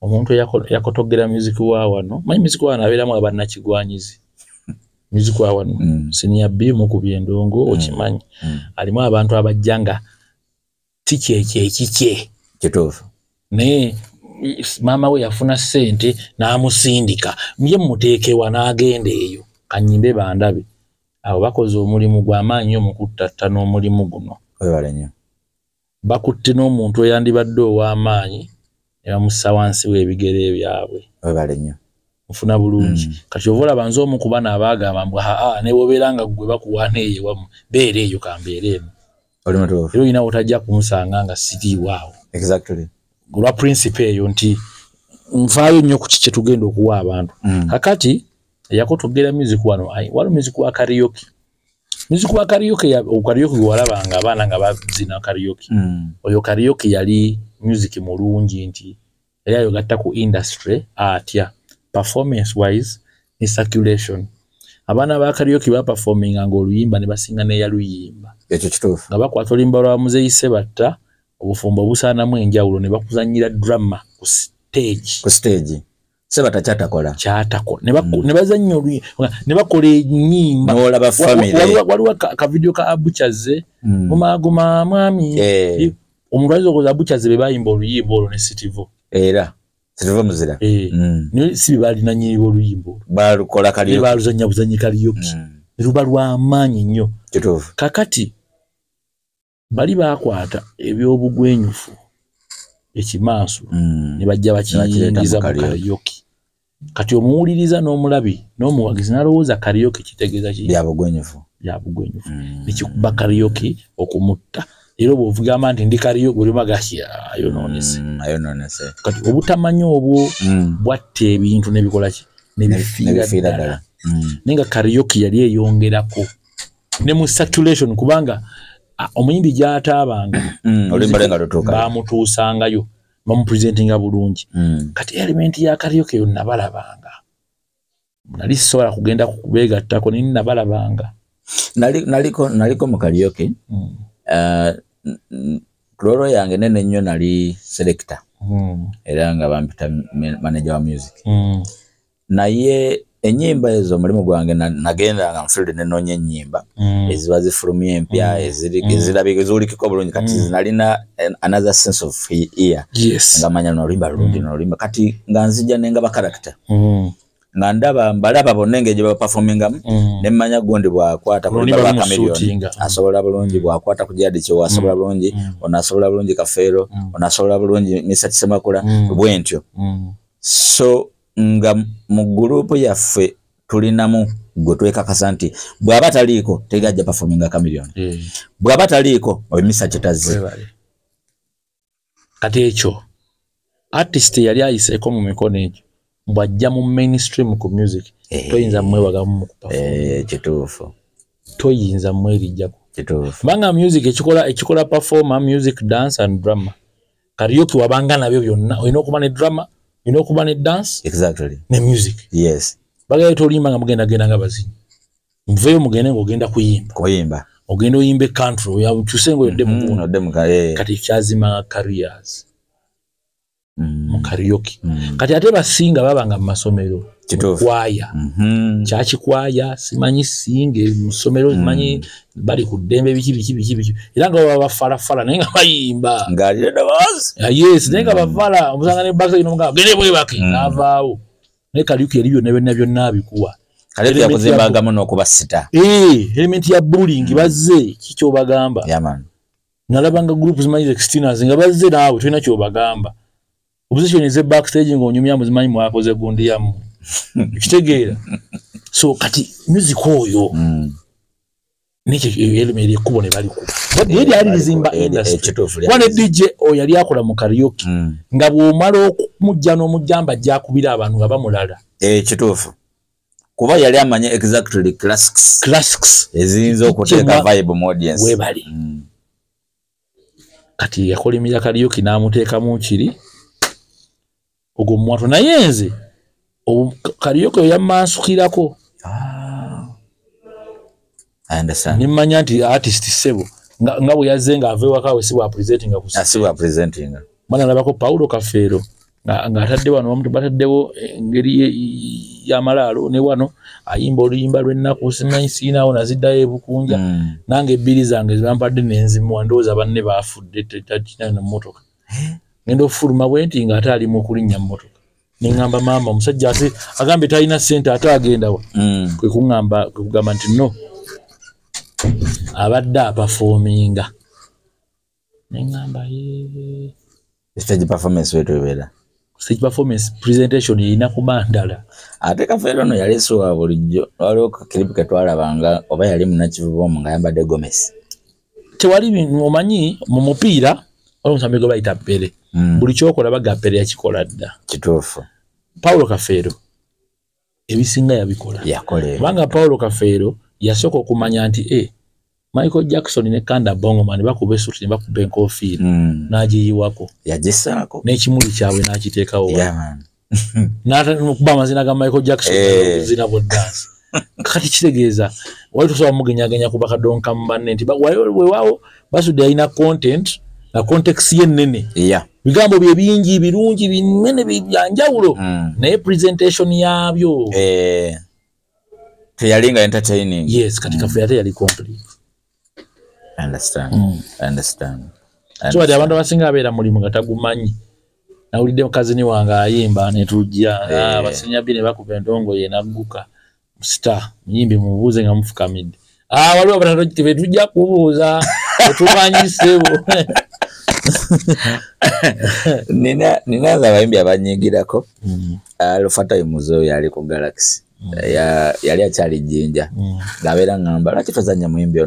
omuntu yakotogera music wa wano manyi music wa nabeeramu abannakigwanyizi music wa wano senior B mu kubyendongo okimanyi alimu abantu abajjanga tikye kituufu ne mama we yafuna sente n'amusindika mye muteekewa n'agenda eyo kanyimbe bandabe abo bakoze omulimu gw'amaanyi mu kuttatta n'omulimu guno. Webale nnyo. bakutte n'omuntu eyandibadde ow'amaanyi ne bamussa wansi w'ebigere byabwe. Webale nnyo. Mufuna bulungi. Kati ova olaba nze omu ku bano abaagamba mbu ne bw'obeera nga ggwe bakuwaana eyo wamu beera eyo kambeera emu. Oli mutuufu. Era olina otajja kunsanga nga siriiwaawo. Exactly. Olwa principe eyo nti nfaayo nnyo ku kiki tugenda okuwa abantu. Kakati eyako tugera music wano music wa karaoke. Music wa karaoke gwe walabanga abaana nga bazina karaoke. Oyo karaoke yali music mulungi nti era yogatta ku industry atya performance wise ni circulation. Abaana ba karaoke ba performing nga oluyimba ne basinga ne yaluyimba. Ekyo kituufu. Nga bakwata oluyimba lwa Muzeeyi Ssebatta obufumbo busaanamu enjawulo ne bakuzannyira drama ku stage. Ku stage. Ssebatta kyatakola. Ne bazannya oluyimba ne bakola ennyimba. N'olaba family. Waliwo ka video ka Abuchaze. Guma mwami. Omulwazi okoza Abuchaze be bayimba oluyimba olwo ne Sitivo. Era. Sitivo muzira. Ne si balina nyibo oluyimba. Balukola karaoke. Baluzannya buzanyi karaoke. Ruba lwa maanyi nnyo. Kituufu. Kakati bali bakwata ebyobugwenyufu ekimansu ne bajja bakiyingiza mu karaoke. Kati omuwuliriza n'omulabi n'omuwagizi n'alowooza karaoke kitegeeza ki? Byabugwenyufu. Nekikuba karaoke okumutta. Era bw'ovugamba nti ndi karaoke buli magashya ayonoonese. Kati obutamanya obwo bwatta ebintu nebikola ki? Nebifiira ddala. Nenga karaoke yali eyongerako ne mu circulation kubanga omuyimbi gy'ataabanga bamutuusangayo bamupresentinga bulungi. Kati element ya karaoke yo nabalabanga. Nali sobola kugenda kubeegattako naye nabalabanga. Naliko mu karaoke. Kloro yange nene nnyo nali selector. Era nga bampita manager wa music. Naye ennyimba ezo mulimu gwange nagenda nga nfulide nenoonya ennyimba eziba zifulumya empya ezirabika ezuulikiko bulungi kati zinalina another sense of ear nga manya n'oluyimba lulungi n'oluyimba kati nga nzija nenga ba character nga ndaba mbalaba bonna engeri gye baperformingamu ne mmanya gundi bw'akwata ku luyimba lwa Chameleon asobola bulungi bw'akwata ku Jadi Kyo asobola bulungi ono asobola bulungi Kafeero ono asobola bulungi Mr. Kisemakula bwentyo. So nga mu gurupu yaffe tulinamu gwe twekakasa nti bw'aba taliiko tegajja performinga Chameleon. Bw'aba taliiko obimisa kitazze. Kati ekyo artist yali ayiseeko mu mikono egyo bw'ajja mu mainstream ku music toyinza mwewagamu mu kuperform. Kituufu. Toyinza mwerijjako. Kituufu. Kubanga music ekikola performer, music, dance and drama. Karaoke wabanga nabyo byonna olina okuba ne drama, olina okuba ne dance. Exactly. Ne music. Yes. Bagaye tolimba nga mugenda nga bazinyi. Mveyo mugende ng'ogenda kuyimba. Ogenda oyimbe country yabukyuse ng'oyodde mu kati kyazima careers. Mu karaoke. Kati ate basinga babanga mu masomero. Kwaya. Kyakikwaya simanyi singe mu ssomero simanyi bali ku ddembe biki. Era nga baba bafalafala naye nga bayimba. Ng'alira dabazi. Yes, naye nga bavala omusanga ne bakisa ino gende bwebake n'avaawo. Naye karaoke eriyo ne byonna bikuwa. Karaoke yakuzimbangamu n'okuba sita. Element ya bullying bazze kikyo bagamba. Yaman. Nalabanga group zimanyi externals nga bazze naawe tulina kyo bagamba. Opposition is backstage ng'onyumya muzimanyi mwakoze gundi yamu. Kitegeera. So kati music oyo niki element ekubo ne bali ku. Yali ali zimba industry. Wane DJ o yali akola mu karaoke. Nga bw'omala okumujja n'omujjamba jakubira abantu nga bamulala. Kituufu. Kuba yali amanye exactly classics. Eziyinza okuteeka vibe mu audience. Webali. Kati yakolimira karaoke n'amuteekamu kiri. Ogwo mwatu naye nze karaoke yammansukirako. I understand. Nimanya nti artist sebo nga bwe yazze nga ave wakawe si wa presenting ku si wa presenting. Bana labako Paulo Kafeero nga atadde wano omuntu bataddewo engeri ya malalo ne wano ayimba oluyimba lw'ennaku simanyi siinawo naziddayo ebukunja nange ebbiri zange zibampadde n'enzimu ndowooza banne baafudde tatina na mmotoka. Ngendo fuluma bwenti nga ate ali mu kulinnya mmotoka. Ningamba mama omusajja ate agambe talina ssente ate agenda wa. Kwe kugamba nti no abadde aperforminga Nengamba stage performance wetu wera. Stage performance presentation ina kumandala. Ate Kafeero no yali suwa bulijjo. Waliwo clip ke twalabanga oba yali munakivubo nga yambadde Gomez. Tewali omanyi mu mupiira omusambi gwe bayita Pele. Buli kyokola baga Pele yakikola dda. Kituufu. Paulo Kafeero ebisinga yabikola. Yakole. Kubanga Paulo Kafeero yasooka okumanya nti Michael Jackson ne Kanda Bongo man bakube suti bakube enkofiira n'agiyiwako. Yagisaako. N'ekimuli kyabwe n'akiteekawo. Yeah man. N'ata kuba amazina ga Michael Jackson zina bo dance. Kati kitegeeza wali tusobola mugenyagenya kuba kadonka mu banne nti weewaawo basudde alina content na context y'ennene. Yeah. Bigambo bye bingi birungi binene byanjawulo naye presentation yabyo teyalinga entertaining. Yes, katika Kafeero yali complete. I understand. So abantu abasinga abeera mulimu nga tagumanyi. Nawulidde mukazini wange ayimba ne tujja abasenya bine bakuba endongo ye nagguka star muyimbi mubuuze nga mufukamidde. Waliwo abatatu tujja kubuuza tumanyisebo. Nina za bayimbi abanyigirako. Alufata Muzo yali ku Galaxy. Yali akyali Jinja. Gabeera ngamba lwaki tozanya muyimbi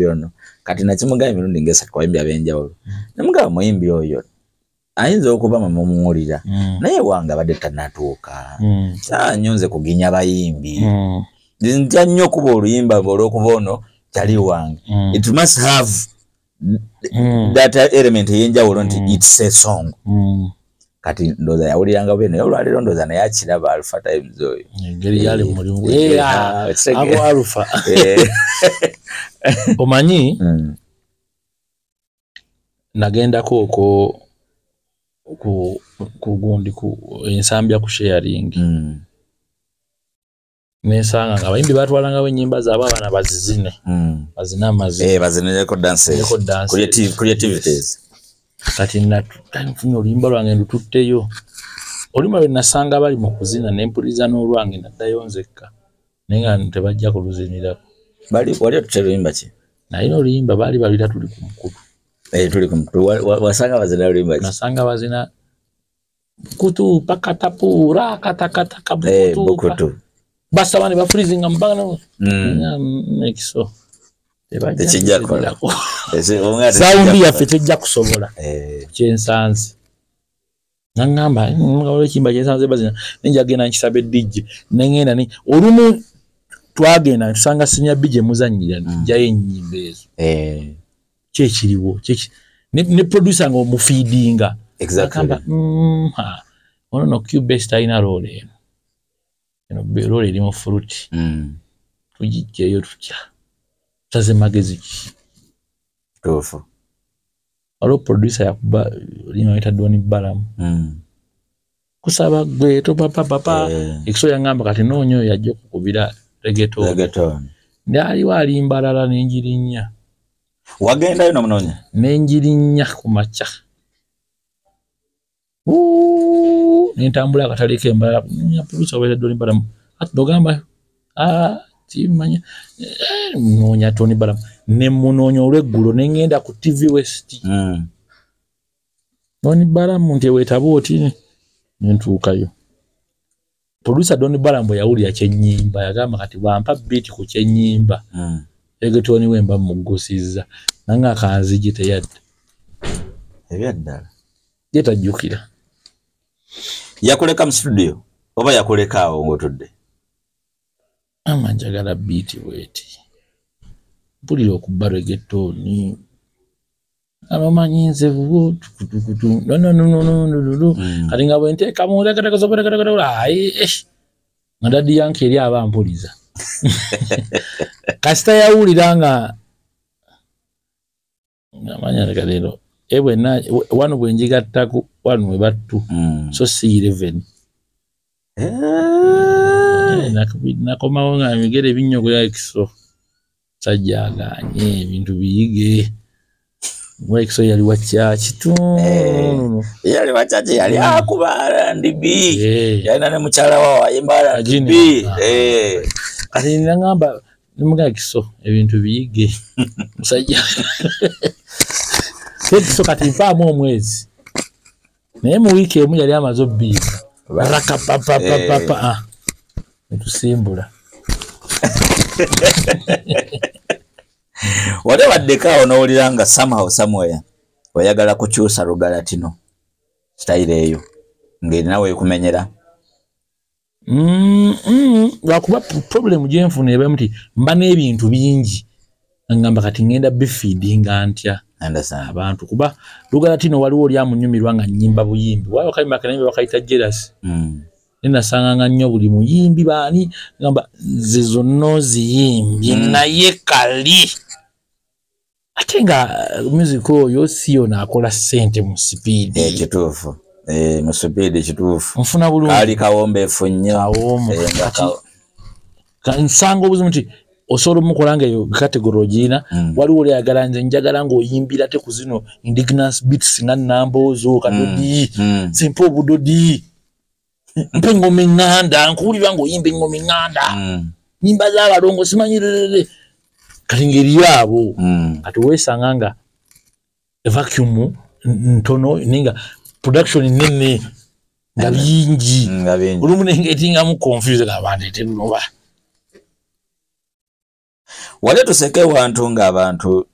ono. Kati nakimugaye emirundi ng'esatu ku bayimbi ab'enjawulo. Namugamba muyimbi oyo ayinza okuba mumuwulira naye wange abadde tannatuuka. Nyonze kuginya bayimbi. Ntya nnyo kuba oluyimba olw'okuba ono kyali wange. It must have that element y'enjawulo nti it's a song. Kati ndoza yawuliranga bwene olwaliro ndoza naye akiraba Alpha Times oyo. Engeri yali mulimu. Abo Alpha. Omanyi nagendako okwo ku gundi ku ensambya ku sharing. Nesanga nga bayimbi batwalangawo ennyimba zaabwe abaana bazizine. Bazina amazina. Bazineko dances. Creativities. Kati natunye oluyimba lwange ndututteyo. Oluyimba lwe nasanga bali mu kuzina n'empuliriza n'olwange naddayo nzekka. Naye nga tebajja kuluzinirako. Wali otuteluyimba ki? Naye oluyimba baali balira tuli ku mukutu. Tuli ku mukutu. Wasanga bazina oluyimba ki? Nasanga bazina kutu pakatapura katakata kabukutu. Basta bane ba freezing ambana. Nekiso. Tekijja kola. Saundi yaffe tejja kusobola. Kyensanze. Nangamba ngalo kimba kyensanze bazina. Nenja gena nkisabe DJ. Nengenda ni olumu twagenda tusanga sinya bije muzanyira jaye ennyimba ezo. Kyekiriwo. Ne producer ngo mu feedinga. Exactly. Ono no Q-Best ayina role. Role eri mu fruit. Tujijjeyo tutya. Taze magezi ki. Tofu. Alo producer yakuba lima ita Doni Balamu. Kusaba gwe to papa ekso yangamba kati nonyo yajja kukubira reggaeton. Ndali wali mbalala n'enjirinya. Wagenda yo namunonya. N'enjirinya ku macha. Nentambula akatale k'embalala producer wa Doni Balamu. Atogamba timanya nonya Tony Balamu ne munonya olweggulo nengenda ku TV West. Doni Balamu nti wetaboti nentuukayo. Producer Doni Balamu yawulira kyennyimba yagamba kati bampa beat ku kyennyimba. Reggaeton wemba mugusizza nanga akanzigi teyadde. Ebyaddala. Yetajjukira. Yakuleka mu studio oba yakuleka awo ng'otudde? Amanjagala beat bweti. Mpulira okubba reggaeton. Abamanyi nze vugo tukutukutu. No. Kati nga bwenteeka mu Ndaddi yanke eri abampuliza. Kasita yawulira nga namanya leero wano bwenjigattaku wano we battu so si 11. Nakomawo nga migere binyogo ya Exo sajjaganye ebintu biyige. Exo yali wachachitu. Yali wachachi yali akuba ndibi. Yana ne mukyala wawa yimbala ndibi. Kati nangamba nimuga Exo ebintu biyige. Musajja. Tekiso kati mpaamu omwezi. Naye mu wiiki emu yali amaze obbiika. Baraka papa. Netusimbula. Wale waddeka onowulira nga somehow somewhere oyagala kukyusa Lugalatino style eyo ng'erina weekumenyera. Lwakuba problem gyenfuna eba nti mba n'ebintu bingi ngamba kati ngenda bifeedinga ntya abantu kuba Lugalatino waliwo oli amunyumirwa nga nnyimba buyimbi waliwo kalima kanayimba bakayita jealous. Nasanganga nnyo buli muyimbi baani ngamba ze zonna ziyimbye naye kali ate nga music oyo siyo naakola ssente mu sipiidi ekituufu mu sipiidi ekituufu nfuna bulungi kaali kawombeefu nnyo nsanga obuzimu nti osobola omukola nga eyo kategori ogiina waliwo olyagala nze njagala ng'oyimbira te ku zino indigenous beats nga Namboozo Kadodi simpa obudodi mpe engoma eŋŋanda nkuwulira ng'oyimba engoma eŋŋanda nyimba z'abalongo simanyirere kati ng'eriyo abo kati weesanga nga vacuum ntono ninga production nene nga bingi olumu nengetingamu confuse ng'abantu eterunoba. Wale tuseke wantu ng'abantu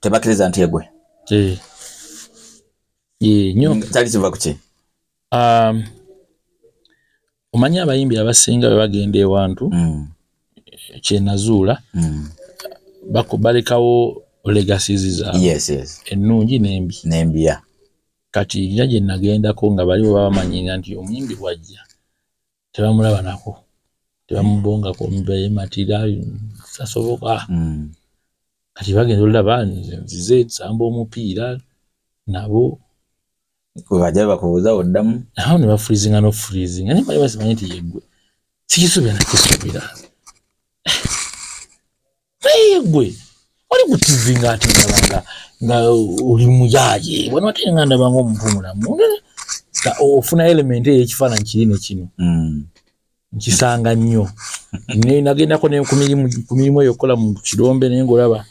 tebakkiriza nti egwe nnyo kyali kiva ku ki? Omanyi abayimbi abasinga bwe bagenda ewantu kyenazuula balekawo legacies zaabwe ennungi n'embi. Kati nja gye nagendako nga baliwo babamanyinga nti omuyimbi bw'ajja tebamulaba nako tebamubongako mbeeye matira tasoboka. Kati bagenda olaba nzize nsamba omupiira nabo bajja bakubuuza oddamu awo ne bafreezinga n'ofreezinga naye bali basimanyi nti yeggwe sikisuubira nakisuubira naye yeggwe oli ku TV ng'ate nga oli muyaaye wano ate nga ndaba ng'omuntu mulamu ofuna element ey'ekifaananyi kiri ne kino nkisanga nnyo. Nagendako ne ku mirimu eyo okukola mu kirombe naye ng'olaba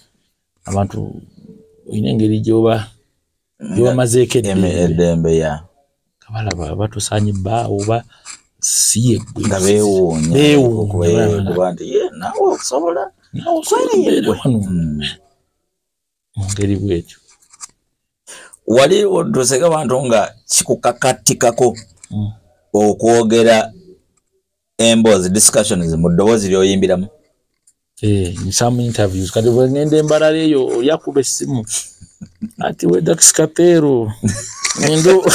abantu olina engeri gy'obamazeeko eddembe kabalaba batusaanye bbaawo oba si yeggwe nga beewuunya nti naawe okusobola mu ngeri bwetyo. Wali otuseka bantu nga kikukakattikako okwogera emboozi discussions mu ddoboozi ly'oyimbiramu? Some interviews kati bwe ngenda embalala eyo oli akuba essimu ati we Dax Kapero ngendo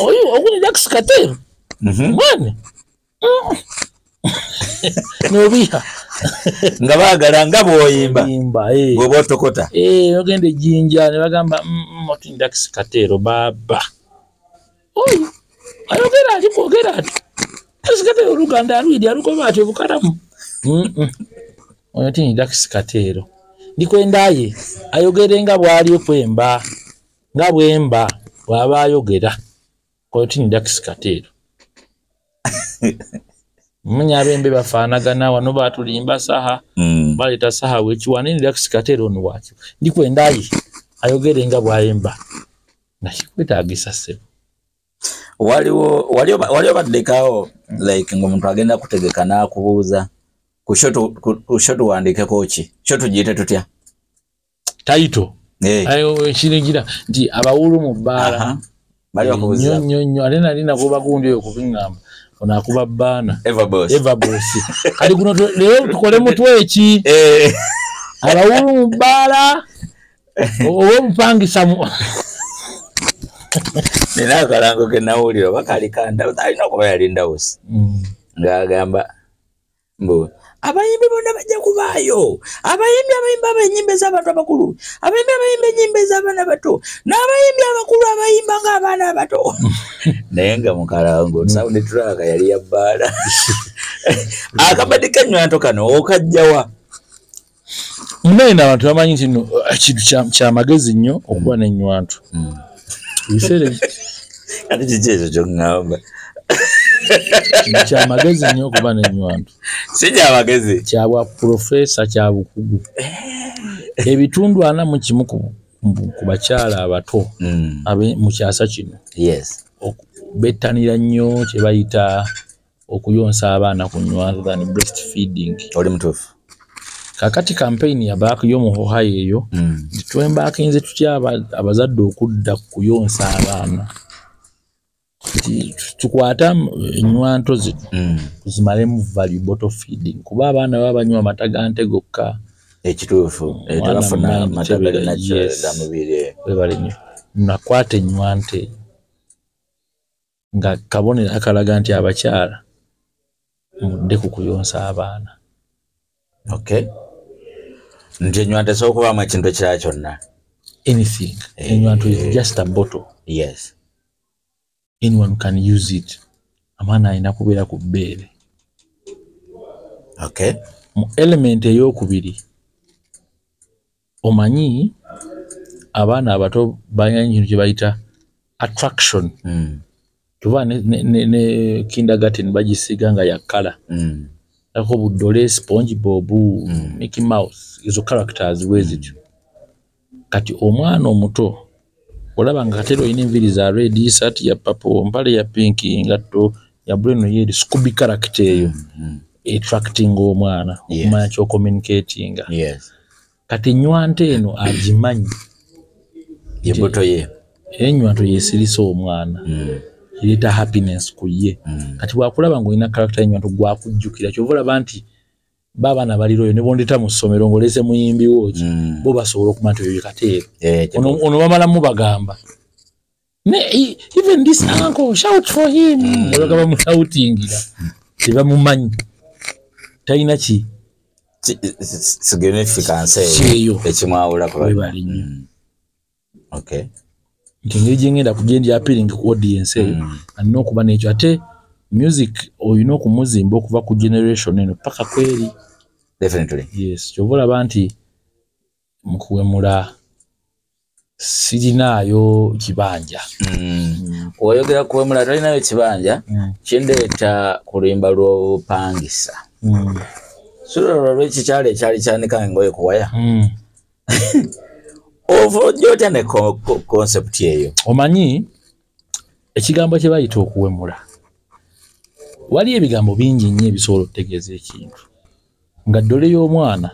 oyo oguni Dax Kapero mwane nobiha nga baagala nga bw'oyimba bw'oba otokota ogenda ejjinja ne bagamba oti Dax Kapero baba oyo ayogera ati kwogera ati Dax Kapero Oluganda alwidi alugoba ati obukalamu oyo ti Dax Kapero ndikwendaye ayogere nga bw'ali okwemba nga bwemba bw'aba ayogera oyo ti Dax Kapero. Manya abembe bafaanagana wano batulimba saha baleta saha wekiwanini Dax Kapero ono wakyo ndikwendaye ayogere nga bw'ayemba nakikwetaagisa ssebo. Waliwo baddekawo like ng'omuntu agenda kutegeka n'akubuuza ku shot wandiikeko ki shot giyite tutya taito ayo ekirigira nti abawulu mu bbaala bali bakubuuza nnyo ate nali nakuba gundi eyo kubiŋŋamba ono akuba bbaana Eva Boss kali guno leero tukole mutwe eki abawulu mu bbaala oba omupangisa nina akalango ke nawulira oba kali kandawuzi alina okuba yali ndawuzi ng'agamba mbu abayimbi bonna bajja kubaayo abayimbi abayimba enyimba ez'abantu abakulu abayimbi abayimba enyimba ez'abaana bato n'abayimbi abakulu abayimba ng'abaana abato naye nga mukalango sound track yali ya bbaala akabadi kanywanto kano okajjawa munaye n'abantu bamanyi nti no ekintu kyamagezi nnyo okuba n'ennywanto biseere kati kiki ekyo ky'oŋŋamba kyamagezi nnyo okuba n'ennywanto si kyamagezi kyabwa profesa kya bukugu ebitundu 41 ku bakyala abato abe mu kyasa kino bettanira nnyo kye bayita okuyonsa abaana ku nnywanto than breastfeeding. Oli mutuufu. Kakati campaign yabaako y'omuhohayo eyo twembakinze tutya abazadde okudda kuyonsa abaana. Tukwata ennywanto tuzimalemu value bottle feeding kuba abaana baba banywa amata ga nte gokka. Ekituufu tebafuna amata ga mubiri. Webale nnyo nakwata ennywanto nga kabonero akalaga nti abakyala mudde ku kuyonsa abaana. Okay. Nti ennywanto esobola okubaamu ekintu ekirala kyonna. Anything. Ennywanto is just a bottle. Yes. Anyone can use it. Amana alina kubeera ku bbeere. Okay. Mu element ey'okubiri omanyi abaana abato balina ekintu kye bayita attraction. Tuva ne kindergarten bagisiga nga ya kala. Ako budole SpongeBob, Mickey Mouse, izo characters wezityo. Kati omwana omuto olaba nga katero ine enviri za red, shirt ya purple, mpale ya pink, ngatto ya blue yeri Scooby character eyo. Attracting omwana, okumanya kyo communicating. Yes. Kati ennywanto eno agimanyi. Yeboto ye. Ennywanto yesirisa omwana. Kireta happiness ku ye. Kati bwakulaba ng'olina character ennywanto gwakujjukira kyovula banti baba na baliro ne bondeta mu ssomero ngolese muyimbi woki bo basobola okumanya ebyo bikateero. Ono bamala mu bagamba. Even this uncle, shout for him. Bagamba mu shoutingira. Tebamumanyi. Talina ki significance ekimwawula ku bali. Okay. Ngeri jengenda kugenda appealing ku audience alina okuba n'ekyo ate music olina okumuzimba okuva ku generation eno paka kweri. Definitely. Yes. Kyobola nti mu kuwemula sirinayo kibanja. Oyogera kuwemula talinayo kibanja kindeeta kulimba lw'obupangisa. Sura lw'eki kyali ekyali kyanika engoye kuwaya. Ovo jota ne concept yeyo. Omanyi ekigambo kye bayita okuwemula. Wali ebigambo bingi nnyo ebisobola okutegeeza ekintu. Nga ddole y'omwana,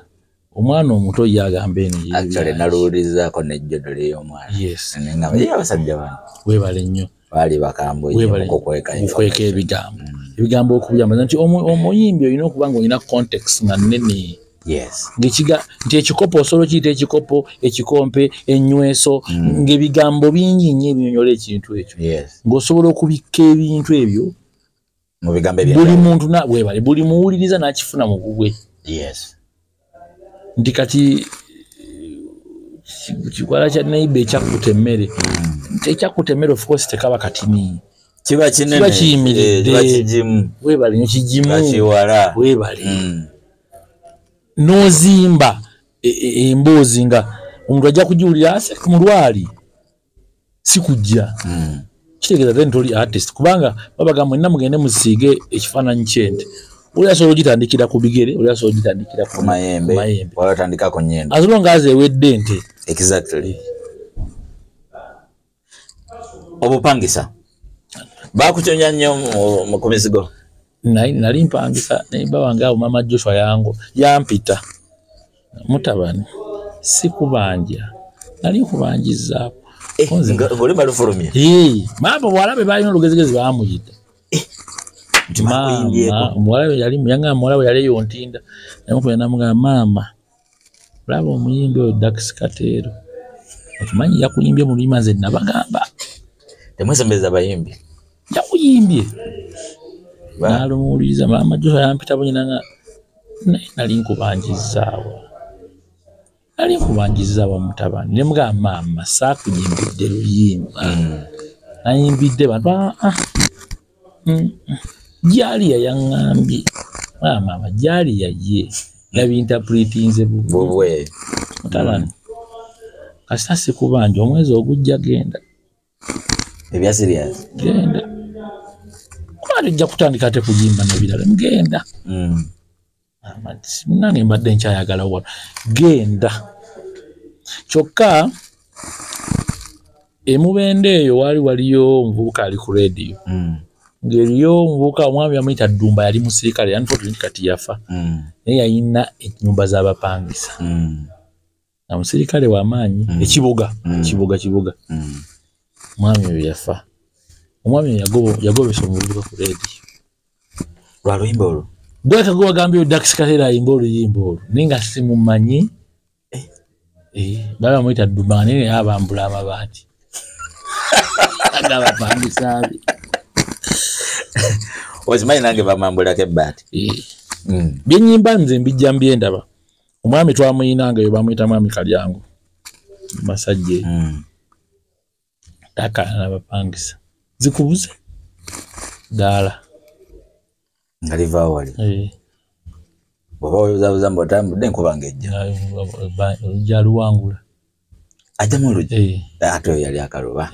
omwana omuto yagamba eno ye. Actually naluulizaako nejjo ddole y'omwana. Yes. Ngamba ye abasajja bano. Weebale nnyo. Baali bakambwe okweka ebigambo. Ebigambo okubiyamba nti omuyimbi olina okuba ng'olina context nga nnene. Yes. Nti ekikopo osobola kiyita ekikopo, ekikompe, ennyweso, ng'ebigambo bingi nnyo ebinyonyola ekintu ekyo. Yes. Ng'osobola okubikka ebintu ebyo mu bigambo ebyo. Buli muntu weebale, buli muwuliriza n'akifuna mu bubwe. Yes. Nti kati kikwala kya neighbor ekyakuta emmere. Ekyakuta emmere of course tekaba katini. Kiba kinene. Kiba kiyimiridde. Kiba kigimu. Weebale nnyo kigimu. Kakiwala. Weebale. N'ozimba emboozi nga omuntu ajja kugiwulira ase ku mulwali si kujja. Kitegeeza nti oli artist kubanga babagamba mwenna mugende musiige ekifaananyi ky'ente. Oli asobola ogitandikira ku bigere, oli asobola ogitandikira ku mayembe. Wala tandika ku nnyendo. As long as ewedde ente. Exactly. Obupangisa. Bakuconya nnyo mu mizigo. Nali mpangisa neiba wange awo mama Joshua yango yampita. Mutabani sikubanja. Nali kubanjiza. Ngoli balufulumye. Mama bwalabe balina olugezigezi baamuyita. Mwalabe yali yanga mwalabe yali yontinda. Namukuya namugamba mama. Laba omuyimbi oyo Dax Katero. Okimanyi yakuyimbye mu luyima nze nabagamba. Temwesembeza bayimbi. Yakuyimbye. Nalumuwuliriza mama Joshua yampita bunyina nga nali nkubanjizaawa. Nali nkubanjizaawa mutabani. Ne mugamba mama saakuyimbidde luyimba. Nayimbidde bantu Jaliya yaŋŋambye. Mama Jaliya ye. Yabinterpretinze bubwe. Mutabani. Kasita sikubanja omwezi ogujja genda. Ebya serious. Genda. Tujja kutandika ate kuyimba n'ebirala ngenda. Nange mbadde nkyayagala wano. Genda. kyokka emubende eyo waliyo omuvubuka ali ku radio ng'eriyo omuvubuka omwami yamuyita Ddumba yali musirikale yanfortunately kati yafa naye yalina ennyumba z'abapangisa na musirikale w'amaanyi ekibuga omwami oyo yafa omwami yagobesa omuvubuka ku radio lwa luyimba olwo Dwakago wagambye Dax Katera ayimba oluyimba olwo naye nga simumanyi baba bamuyita Ddumba naye abambula amabaati agabapangisa ozimanyi nange bamambulako ebbaati byennyimba nze mbijja mbyendaba omwami twamuyinanga yo bamuyita mwami Kalyango masajje taka nabapangisa zikubuze dala ngaliva wali baba oyozabuza mbotambudde nkubanga ejja ojja luwangula ajja mu luji ate oyo yali akaluba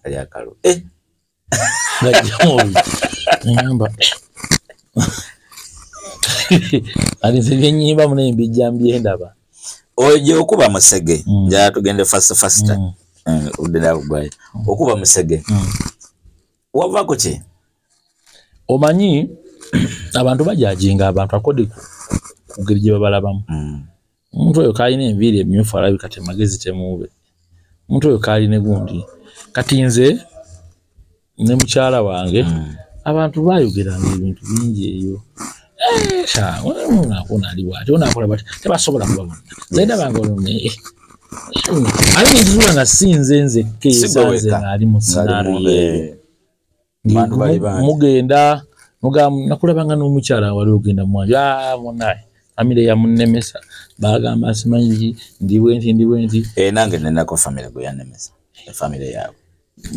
yali akaluba ngajja mu luji nyamba alinze byennyimba munaye mbijja mbyendaba oyo okuba musege njala tugende fasta udde gwaye okuba musege wavako ki omanyi abantu bajajinga abantu akode ku ngeri gye babalabamu omuntu oyo kalina enviiri emyufu alabika temagezi temuube omuntu oyo kalina gundi kati nze ne mukyala wange abantu bayogeranga ebintu bingi eyo onakola bati tebasobola kubabona zaida bange olone ali nzizula nga sinze nzekka esanze ng'ali mu sinaariyo mugenda nakulabanga n'omukyala wali ogenda mwanju munaye famire yamunemesa bagamba simanyi ndi bwenti nange nenako famire gwe yanemesa famire yaabwe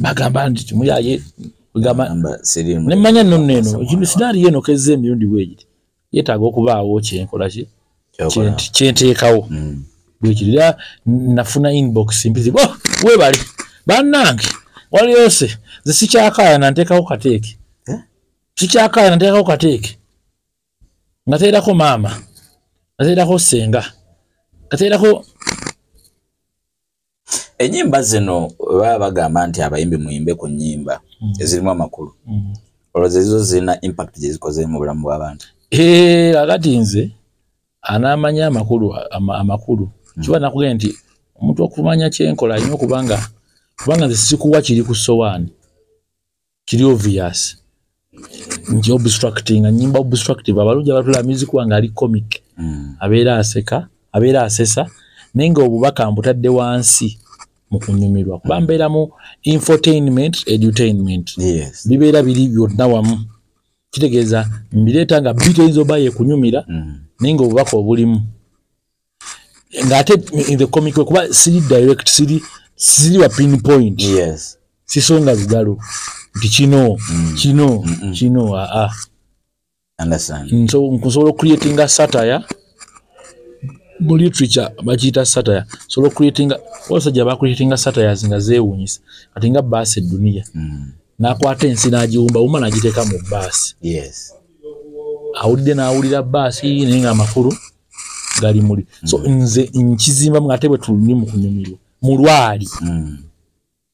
bagamba nti timuyaye nemanya nno eno ekintu sinaariyo eno kezza emirundi bwegiti yeetaaga okubaawo kyenkola ki kyenteekawo bwekirira nafuna inbox mpizi webali bannange waliyose ze sikyakaaya nanteekako kateeke sikyakaaya nanteekako kateeke ngateerako maama ngateerako senga ngateerako ennyimba zino baba bagamba nti abayimbi muyimbe ku nnyimba ezirimu amakulu olowooza ezo zirina impact gye zikoze mu bulamu bw'abantu agati nze anaamanya amakulu kiba nakugenda nti omuntu okumanya kyenkola alina kubanga nze sikuwa kiri ku sowaani kiri obvious nti obstructing nyimba obstructive abalungi abatula music wange ali comic abeera aseka abeera asesa naye nga obubaka mbutadde wansi mu kunyumirwa kuba mbeera mu infotainment edutainment bibeera biri byonna wamu kitegeeza mbireeta nga bit eyinza oba yekunyumira naye nga obubaka obulimu ng'ate in the comic way kuba siri direct siri wa pinpoint sisonga lugalo nti kino nkusobola ocreatinga satire mu literature bakiyita satire sobola ocreatinga abasajja bacreatinga satires nga zeewuunyisa kati nga baasi eduniya n'akwata ensi n'agiwumba wuma n'agiteeka mu baasi awulidde n'awulira baasi naye nga amakulu gali muli so nze nkizimbamu ng'ate bwe tuli mu kunyumirwa mu lwali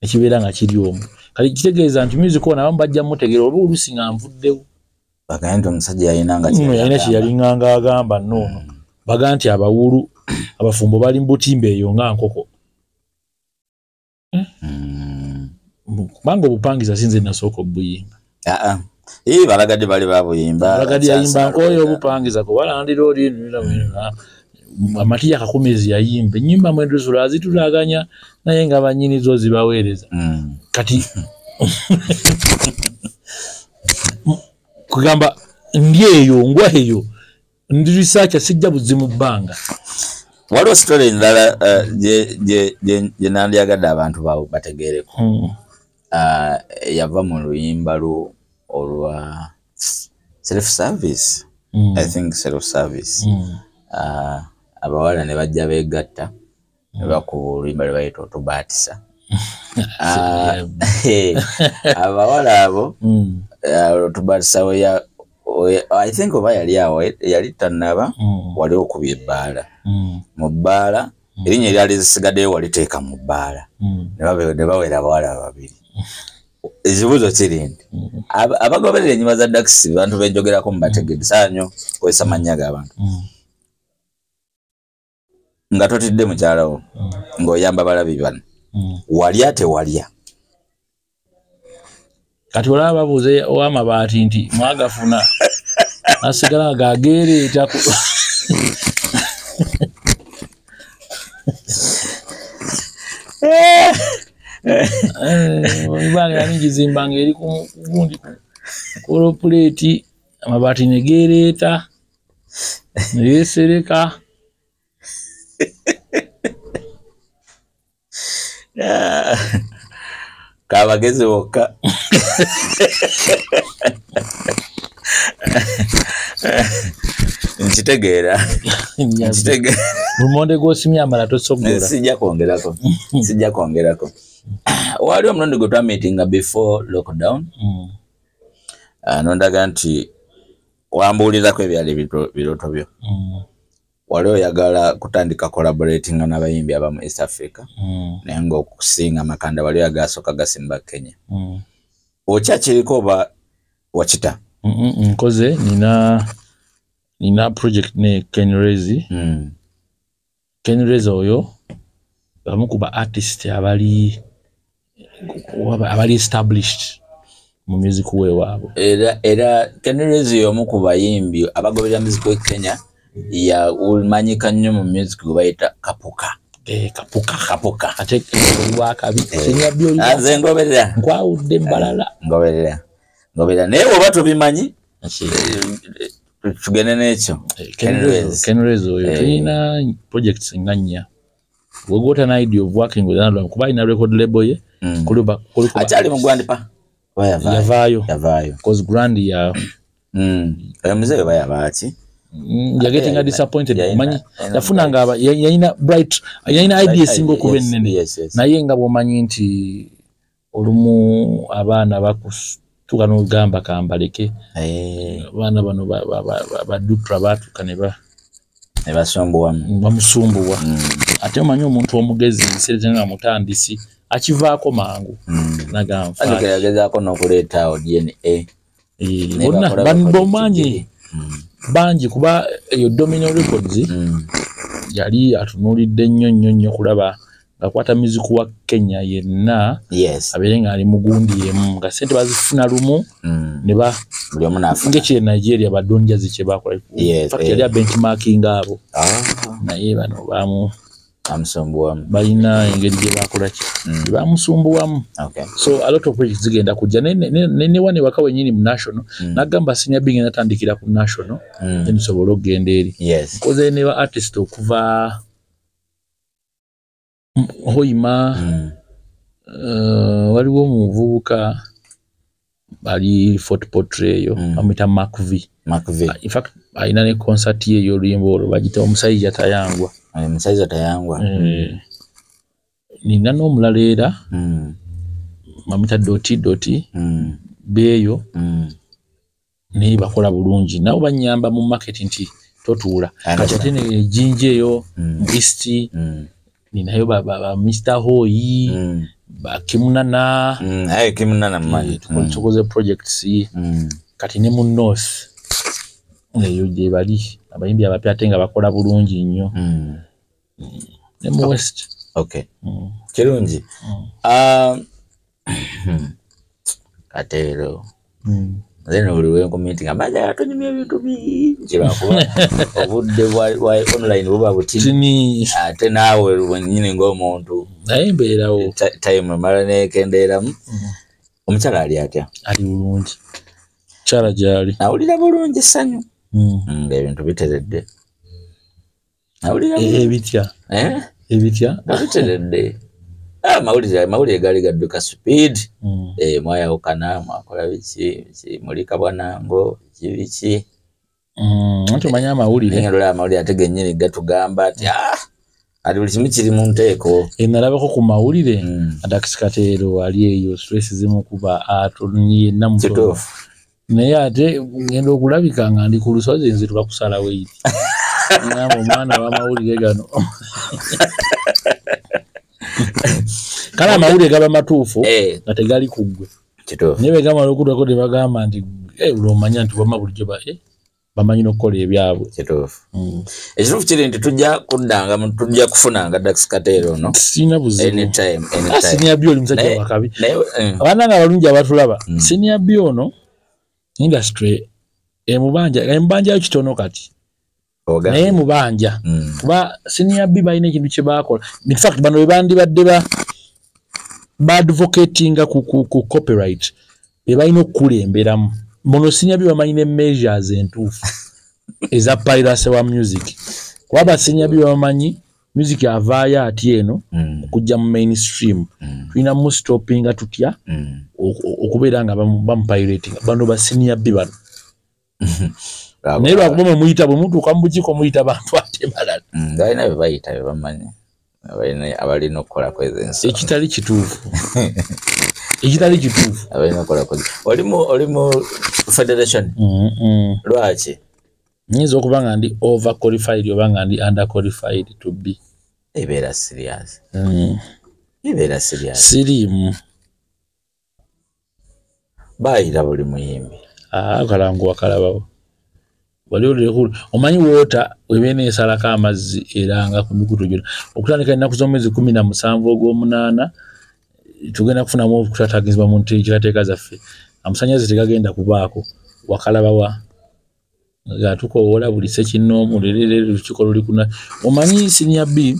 ekibeera nga kiri omwo kati kitegeeza nti music ono abamu bajja mutegeera oba oluusi nga nvuddewo bagamba nti omusajja yalina kyeyalinganga agamba noono baga nti abawulu abafumbo bali mbutimba eyo nga nkoko kubanga obupangiza sinze nasooka obuyimba balagadde bali babuyimba balagadde yayimba nkoyo obupangiza ko balandira oli amatiya kakumezi yayimba ennyimba mwenduzula azitulaganya naye nga banyini zo zibaweereza kati kugamba ndi eyo ngwa eyo ndi research sijja buzimu bbanga waliwo story endala gye nandyagadde abantu bategeereko yava mu luyimba olwa self service I think self service abawala ne bajja beegatta ne bakuba oluyimba lwe bayita otubaatisa abawala abo otubaatisa I think oba yali awo yali tannaba wali okubya ebbaala mu bbaala erinnya eryali zisigaddeyo waliteeka mu bbaala ne bawera bawala babiri ekibuuzo kiri nti abagoberera ennyima za dakisi bantu benjogerako mu bategedde saanyo kozesa mannya g'abantu nga totidde mukyalawo ng'oyamba balabi bano walya tewalya kati olaba babuuze ow'amabaati nti mwagafuna asigala gageereeta ibanga ningizimbanga eri kugundi kolopuleeti amabaati negeereeta neyesereka kabagezi wokka nkitegeera lumonde gwosimya amala tosogola sijja kwongerako wali omulundi gwe twamitinga before lockdown nondaga nti wambuulirako ebyali birooto byo wali oyagala kutandika collaboratinga n'abayimbi abamu East Africa naye ng'okusinga amakanda wali agasooka gasimba Kenya okyakiriko oba wakita nkoze nina project ne Kenrezi Kenrezi oyo bamu kuba artist abali established mu music weewaabwe era Kenrezi y'omu ku bayimbi abagoberera music we Kenya ya ulmanyika nnyo mu music gwe bayita kapuka kapuka ate wakabi senya byo aze ngoberera nkwawudde mbalala ngoberera naye oba tubimanyi tugende n'ekyo Kenrezi oyo tulina projects nga nnya we got an idea of working with another kuba ina record label ye kuluba achali mu Gwandipa yavaayo cause Grandi ya mzee bayabaki you're getting a disappointed manyi yafuna nga yayina bright yayina idea singo kubenene naye nga bomanyi nti olumu abaana bakustuka n'ogamba kambaleke abaana bano badutra batuka ne bamusumbuwa ate omanyi omuntu omugezi nsereze nga mutandisi akivaako mangu nagamfa agezaako n'okuleeta DNA bonna bomanyi bangi kuba eyo Domino Records yali atunuulidde nnyo kulaba ngakwata muziku wa Kenya yenna abeere nga ali mugundi yemu nga sente bazifuna lumu ne ba buli omu n'afuna ng'ekiri Nigeria badonjazi kye bakola yali abenchmarking abo naye bano bamusumbuwamu balina engeri gye bakola ki bamusumbuwamu so a lot of projects zigenda kujja ne wane waka wenyini mu national nagamba sinya bingi natandikira ku national nsobola okugenda eri koze ne ba artist okuva Hoima waliwo muvubuka bali photo portrait yo amita MacV in fact aina ne concert ye yo limbo bagita omusajja tayangwa nina n'omulala era mamita doti beyo naye bakola bulungi nabo banyamba mu market nti totuula kati ate ne jinje eyo East ninayo ba Mr. Hoyi ba Kimunana Kimunana mmanyi tukoze projects kati ne mu North eyo gye bali abayimbi abapya ate nga bakola bulungi nnyo ne mu West kirungi katero zeno uliwe community ngamaja atonyimye ebintu bingi bakuba obudde bwa online buba butini ate naawe nyine ng'omuntu naye mbeerawo time mara nekendeeramu omukyala ali atya ali bulungi kyala gyali awulira bulungi ssanyu ebintu biteredde awulira ebitya biteredde mawulire gali gadduka speed mwayawukana mwakola biki mulika bwanango kibiki ntumanya amawulire ate gennyini gatugamba ati ati buli kimu kiri mu nteeko nalabako ku mawulire adakisikateero ali eyo stress zimukuba yenna mutono naye ate ngenda okulabika nga ndi ku lusozi nzituka kusalawo iti Namo mwana wa mawulire gano. Kala mawulire gaba matuufu nga tegali kuggwe. Kituufu. Niwe gama lokuta ko bagamba nti ulomanya nti wama bulijjo bamanyi n'okukola ebyabwe. Kituufu. Ekituufu kiri nti tujja kufunanga Dax Cartel ono. Sina buzibu. Anytime. Senior Bio oli musajja wakabi. Abaana nga balungi abatulaba. Senior Bio ono industry embanja kitono kati. Naye mubanja. Kuba Senior Bio balina ekintu kye bakola. In fact bano bandibadde advocating ku copyright. Balina okukulemberamu. Mono Senior Bio bamanyi ne measures entuufu eza piracy wa music. Kuba Senior Bio bamanyi music avaayo ati eno okujja mu mainstream. Tulina mu stoppinga tutya okubeera nga bamupirating. Bano ba Senior Bio bano. Naye lwakuba muyita bwe mutuuka mu bukiiko muyita bantu ate balala. Balina bye bayita bye bamanyi. Abalina okukola kweza ensi. Ekitali kituufu. Ekitali kituufu. Abalina okukola kweza. Oli mu federation? Lwaki? Nyinza okuba nga ndi over qualified oba nga ndi under qualified to be. Ebeera serious. Ebeera serious. Sirimu. Bayira buli muyimbi. Kalangu wakalabawo. Omanyi woota webene esalako amazzi eranga ku mikutu gyonna. Okutandika ennaku z'omwezi 17 ogw'omunaana tugenda kufunamu okutatagizibwa mu nteekateeka zaffe. Amasannyalaze tegagenda kubaako. Wakalabawa nga tukowoola buli ssekinnoomu leerere olukiiko luli kuna. Omanyi Senior Bio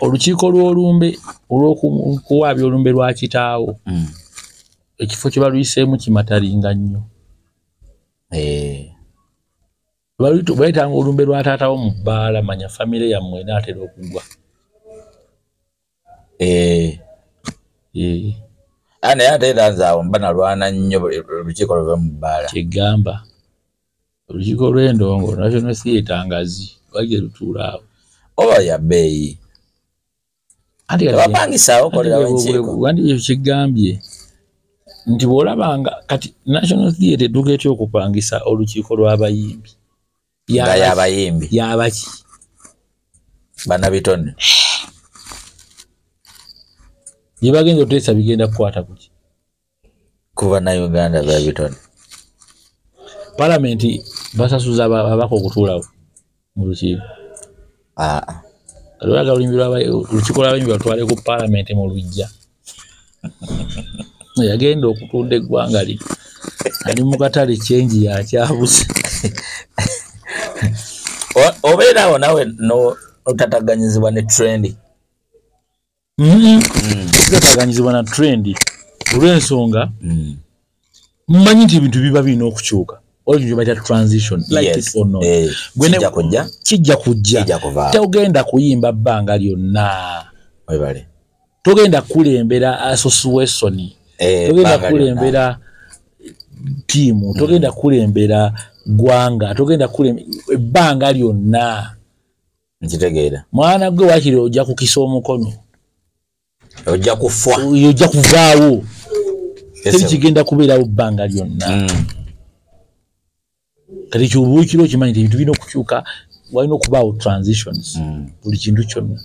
olukiiko lw'olumbe olw'okuwaabya olumbe lwa kitaawo. Ekifo kye baluyiseemu kimatalinga nnyo. Bayitanga olumbe lwa taatawo mu bbaala manya famire yammwe naatera okugwa. Naye ate era nze awo mba nalwana nnyo olukiiko lweva mu bbaala. Kyegamba olukiiko lw'Endongo National Theatre Ngazi wajja lutuula awo. Oba ya bbeeyi. Tebapangisaawo okolerawo enkiiko. Wandi ekyo kigambye nti bw'olabanga kati National Theatre edduka etya okupangisa olukiiko lw'abayimbi. Nga y'abayimbi. Y'abaki? Bannabitone. Bye bagenda oteesa bigenda kukwata kuki? Ku Bannayuganda bannabitone. Palamenti basasuza ababaka okutuulawo mu lukiiko. Lwaga olukiiko lw'abayimbi batwale ku palamenti mu luggya. Yagenda okutunda eggwanga lino. Ali mu katale kyenji yakyabuze. Obeerawo nawe notataganyizibwa ne trendi. Tataganyizibwa na trendi olw'ensonga mmanyi nti ebintu biba birina okukyuka. Olwo bayita transition like it or not. Kijja kujja. Togenda kuyimba bbanga lyonna. Togenda kulembera association. Togenda kulembera tiimu. Togenda kulembera gwanga. Togenda kulembera ebbanga lyonna. Nkitegeera. Mwana gwe wakiri ojja kukisa omukono. Ojja kufwa. Ojja kuvaawo. Teri kigenda kubeerawo bbanga lyonna. Kati ky'obuukiro okimanyi nti ebintu birina okukyuka, walina okubaawo transitions. Buli kintu kyonna.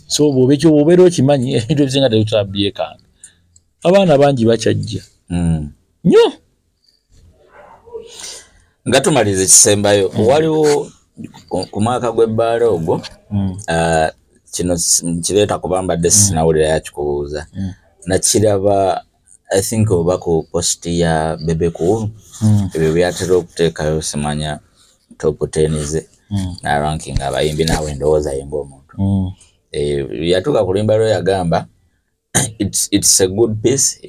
So bw'obeera okimanyi ebintu ebisinga tebitwala byekanga. Abaana bangi bakyajja. Nnyo. Nga tumaliza ekisembayo, waliwo ku mwaka gw'ebbaala ogwo, kino kireeta kubambadde sinawulira yakikubuuza. Nakiraba I think oba ku post ya Bebe Cool ebyo byatera okuteekayo simanya top 10 ze na ranking abayimbi nawe ndowooza yimba omuntu. Yatuuka kulimba lwe yagamba it's a good piece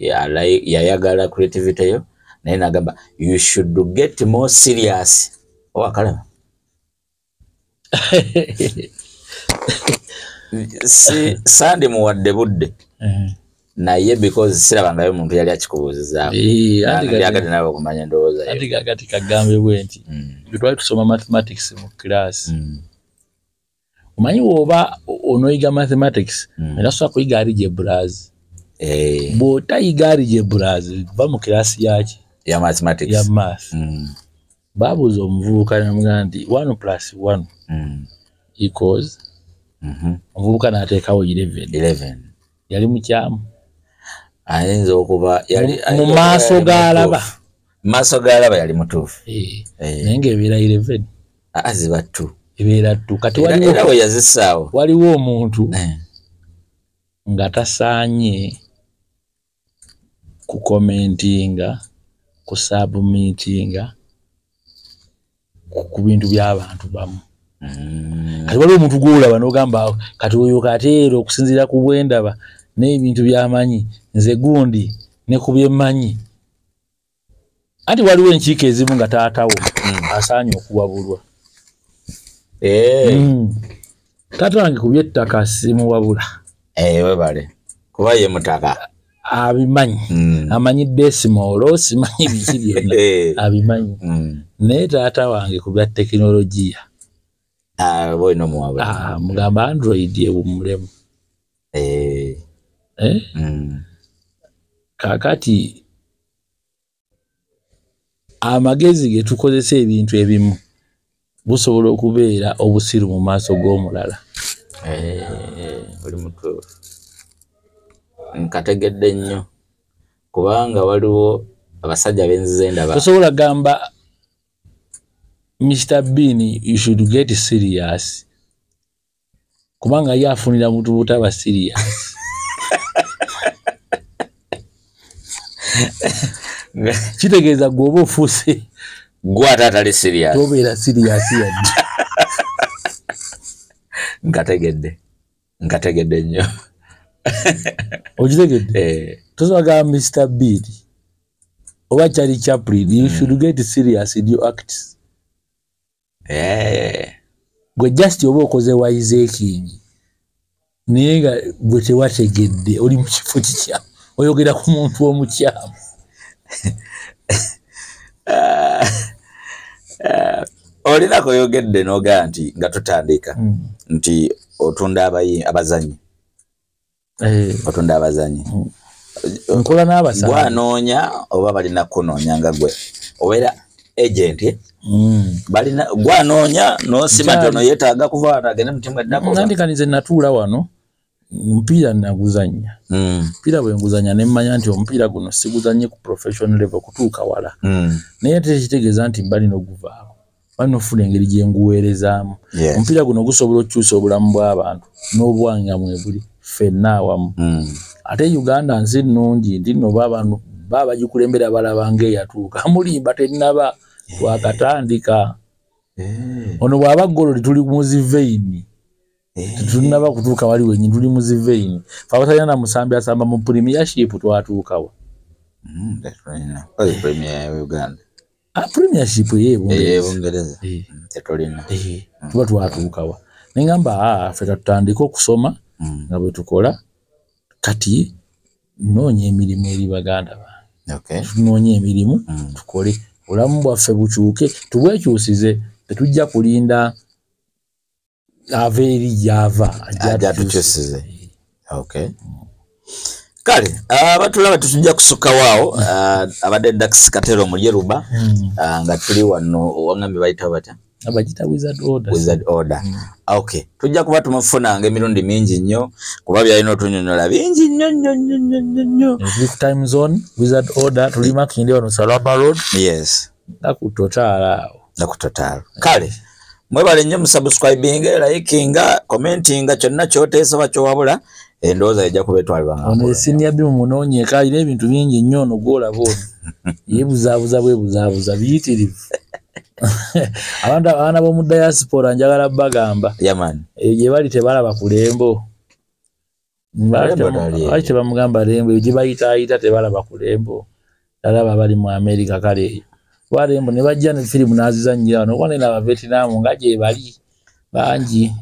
yayagala creativity yo naye nagamba you should get more serious. Owakalaba si sandi muwadde budde naye because sirabangayo omuntu yali akikubuuzizaako. Byagati nawe okumanya endowooza ati gagati kagambe bwe nti twali tusoma mathematics mu class. Omanyi bw'oba onoyiga mathematics era sobola kuyiga algebras. Bw'otayiga algebras va mu class yaki? Ya mathematics. Ya math. babuuza omuvubuka namugamba nti 1+1 equals omuvubuka n'ateekawo 11 yali mukyamu ayinza okuba yali mu maaso g'alaba yali mutuufu naye ng'ebeera 11 ziba 2 ebeera 2 kati era we yazisaawo waliwo omuntu nga tasaanye kukomentinga kusubmitinga ku bintu by'abantu bamu kati waliwo omuntu gw'olaba n'ogamba kati oyo kateera okusinziira ku bwendaba n'ebintu by'amanyi nze gundi ne ku byemmanyi anti waliwo enkiiko ezimu nga taatawo asaanye okuwabulwa taata wange ku by'ettaka simuwabula webale kuba ye mutaka abimanyi amanyi desimolo simanyi biki byonna abimanyi naye taata wange ku bya tekinologiya boina omuwabula mugamba android ebumulemu kakati amagezi ge tukozesa ebintu ebimu busobola okubeera obusiru mu maaso g'omulala oli mutuufu nkategedde nnyo kubanga waliwo abasajja b'enzize endaba tosobola gamba Mr. Bean you should get serious kubanga ye afunira muntu butaba serious kitegeeza gwoba ofuuse gwata atali serious tobeera serious yadde nkategedde nnyo okitegedde tosobola gamba Mr. Bean oba Charlie Chaplin you should get serious in your acts gwe just oba okoze wise king naye nga gwe tewategedde oli mu kifo kikyamu oyogera ku muntu omukyamu olina koyogedde n'ogaa nti nga tutandika nti otunda abazanyi nkola n'abasawo gwanoonya oba balina kunoonya nga gwe obeera agent balina gwanoonya n'osima nti ono yeetaaga kuvaana agende mutimu eddako nandikanize natuula wano omupiira naguzanya omupiira bwe nguzanya ne mmanya nti omupiira guno siguzanye ku professional level kutuuka wala naye tekitegeeza nti balina okuvaawo balina okufuna engeri gye nguweerezaamu omupiira guno gusobola okukyusa obulamu bw'abantu n'obwange mwebuli ffenna awamu ate Uganda nsi nnungi ndi nno abantu baba bagikulembera balaba ng'eyatuuka mulimba tennaba twakatandika ono bw'aba gololi tuli mu ziveini tetunaba kutuuka wali wenyi tuli mu ziveini fe abatalina na musambi asamba mu premiership twatuukawa premiership ey'Ebungereza tetulina tuba twatuukawa nengamba ffe katutandika okusoma nga bwe tukola kati noonya emirimu eri baganda bange tunoonya emirimu tukole obulamu bwaffe bukyuke tubwekyusize tetujja kulinda ava eri gy'ava ajatukyusize kale abatulaba tetujja kusukawaawo abadde Dax Katero mu Yeruba nga tuli wano owangambi bayita batya abagita wizard order tujja kuba tumufunanga emirundi mingi nnyo kuba byalina otunyonyola bingi nnyo time zone wizard order tuli Makindye wano Salama Road nakutotaala kale mwebale nnyo musubscribing likinga commentinga kyonna kyoteesa oba kyowabula endowooza ejja kuba etwalibwa ono esinia bimu munoonyeeka alina ebintu bingi nnyo ono gwolaba ono yebuzaabuza bwebuzaabuza biyitirivu abantu abaana b'omu diaspora njagala bagamba gye bali tebalaba ku Lembo bali tebamugamba Lembo eyo gye bayitaayita tebalaba ku Lembo alaba bali mu America kale eyo wa Lembo ne bajja ne firimu n'azizannyira wano kuba nena aba Vietnam nga gye bali bangi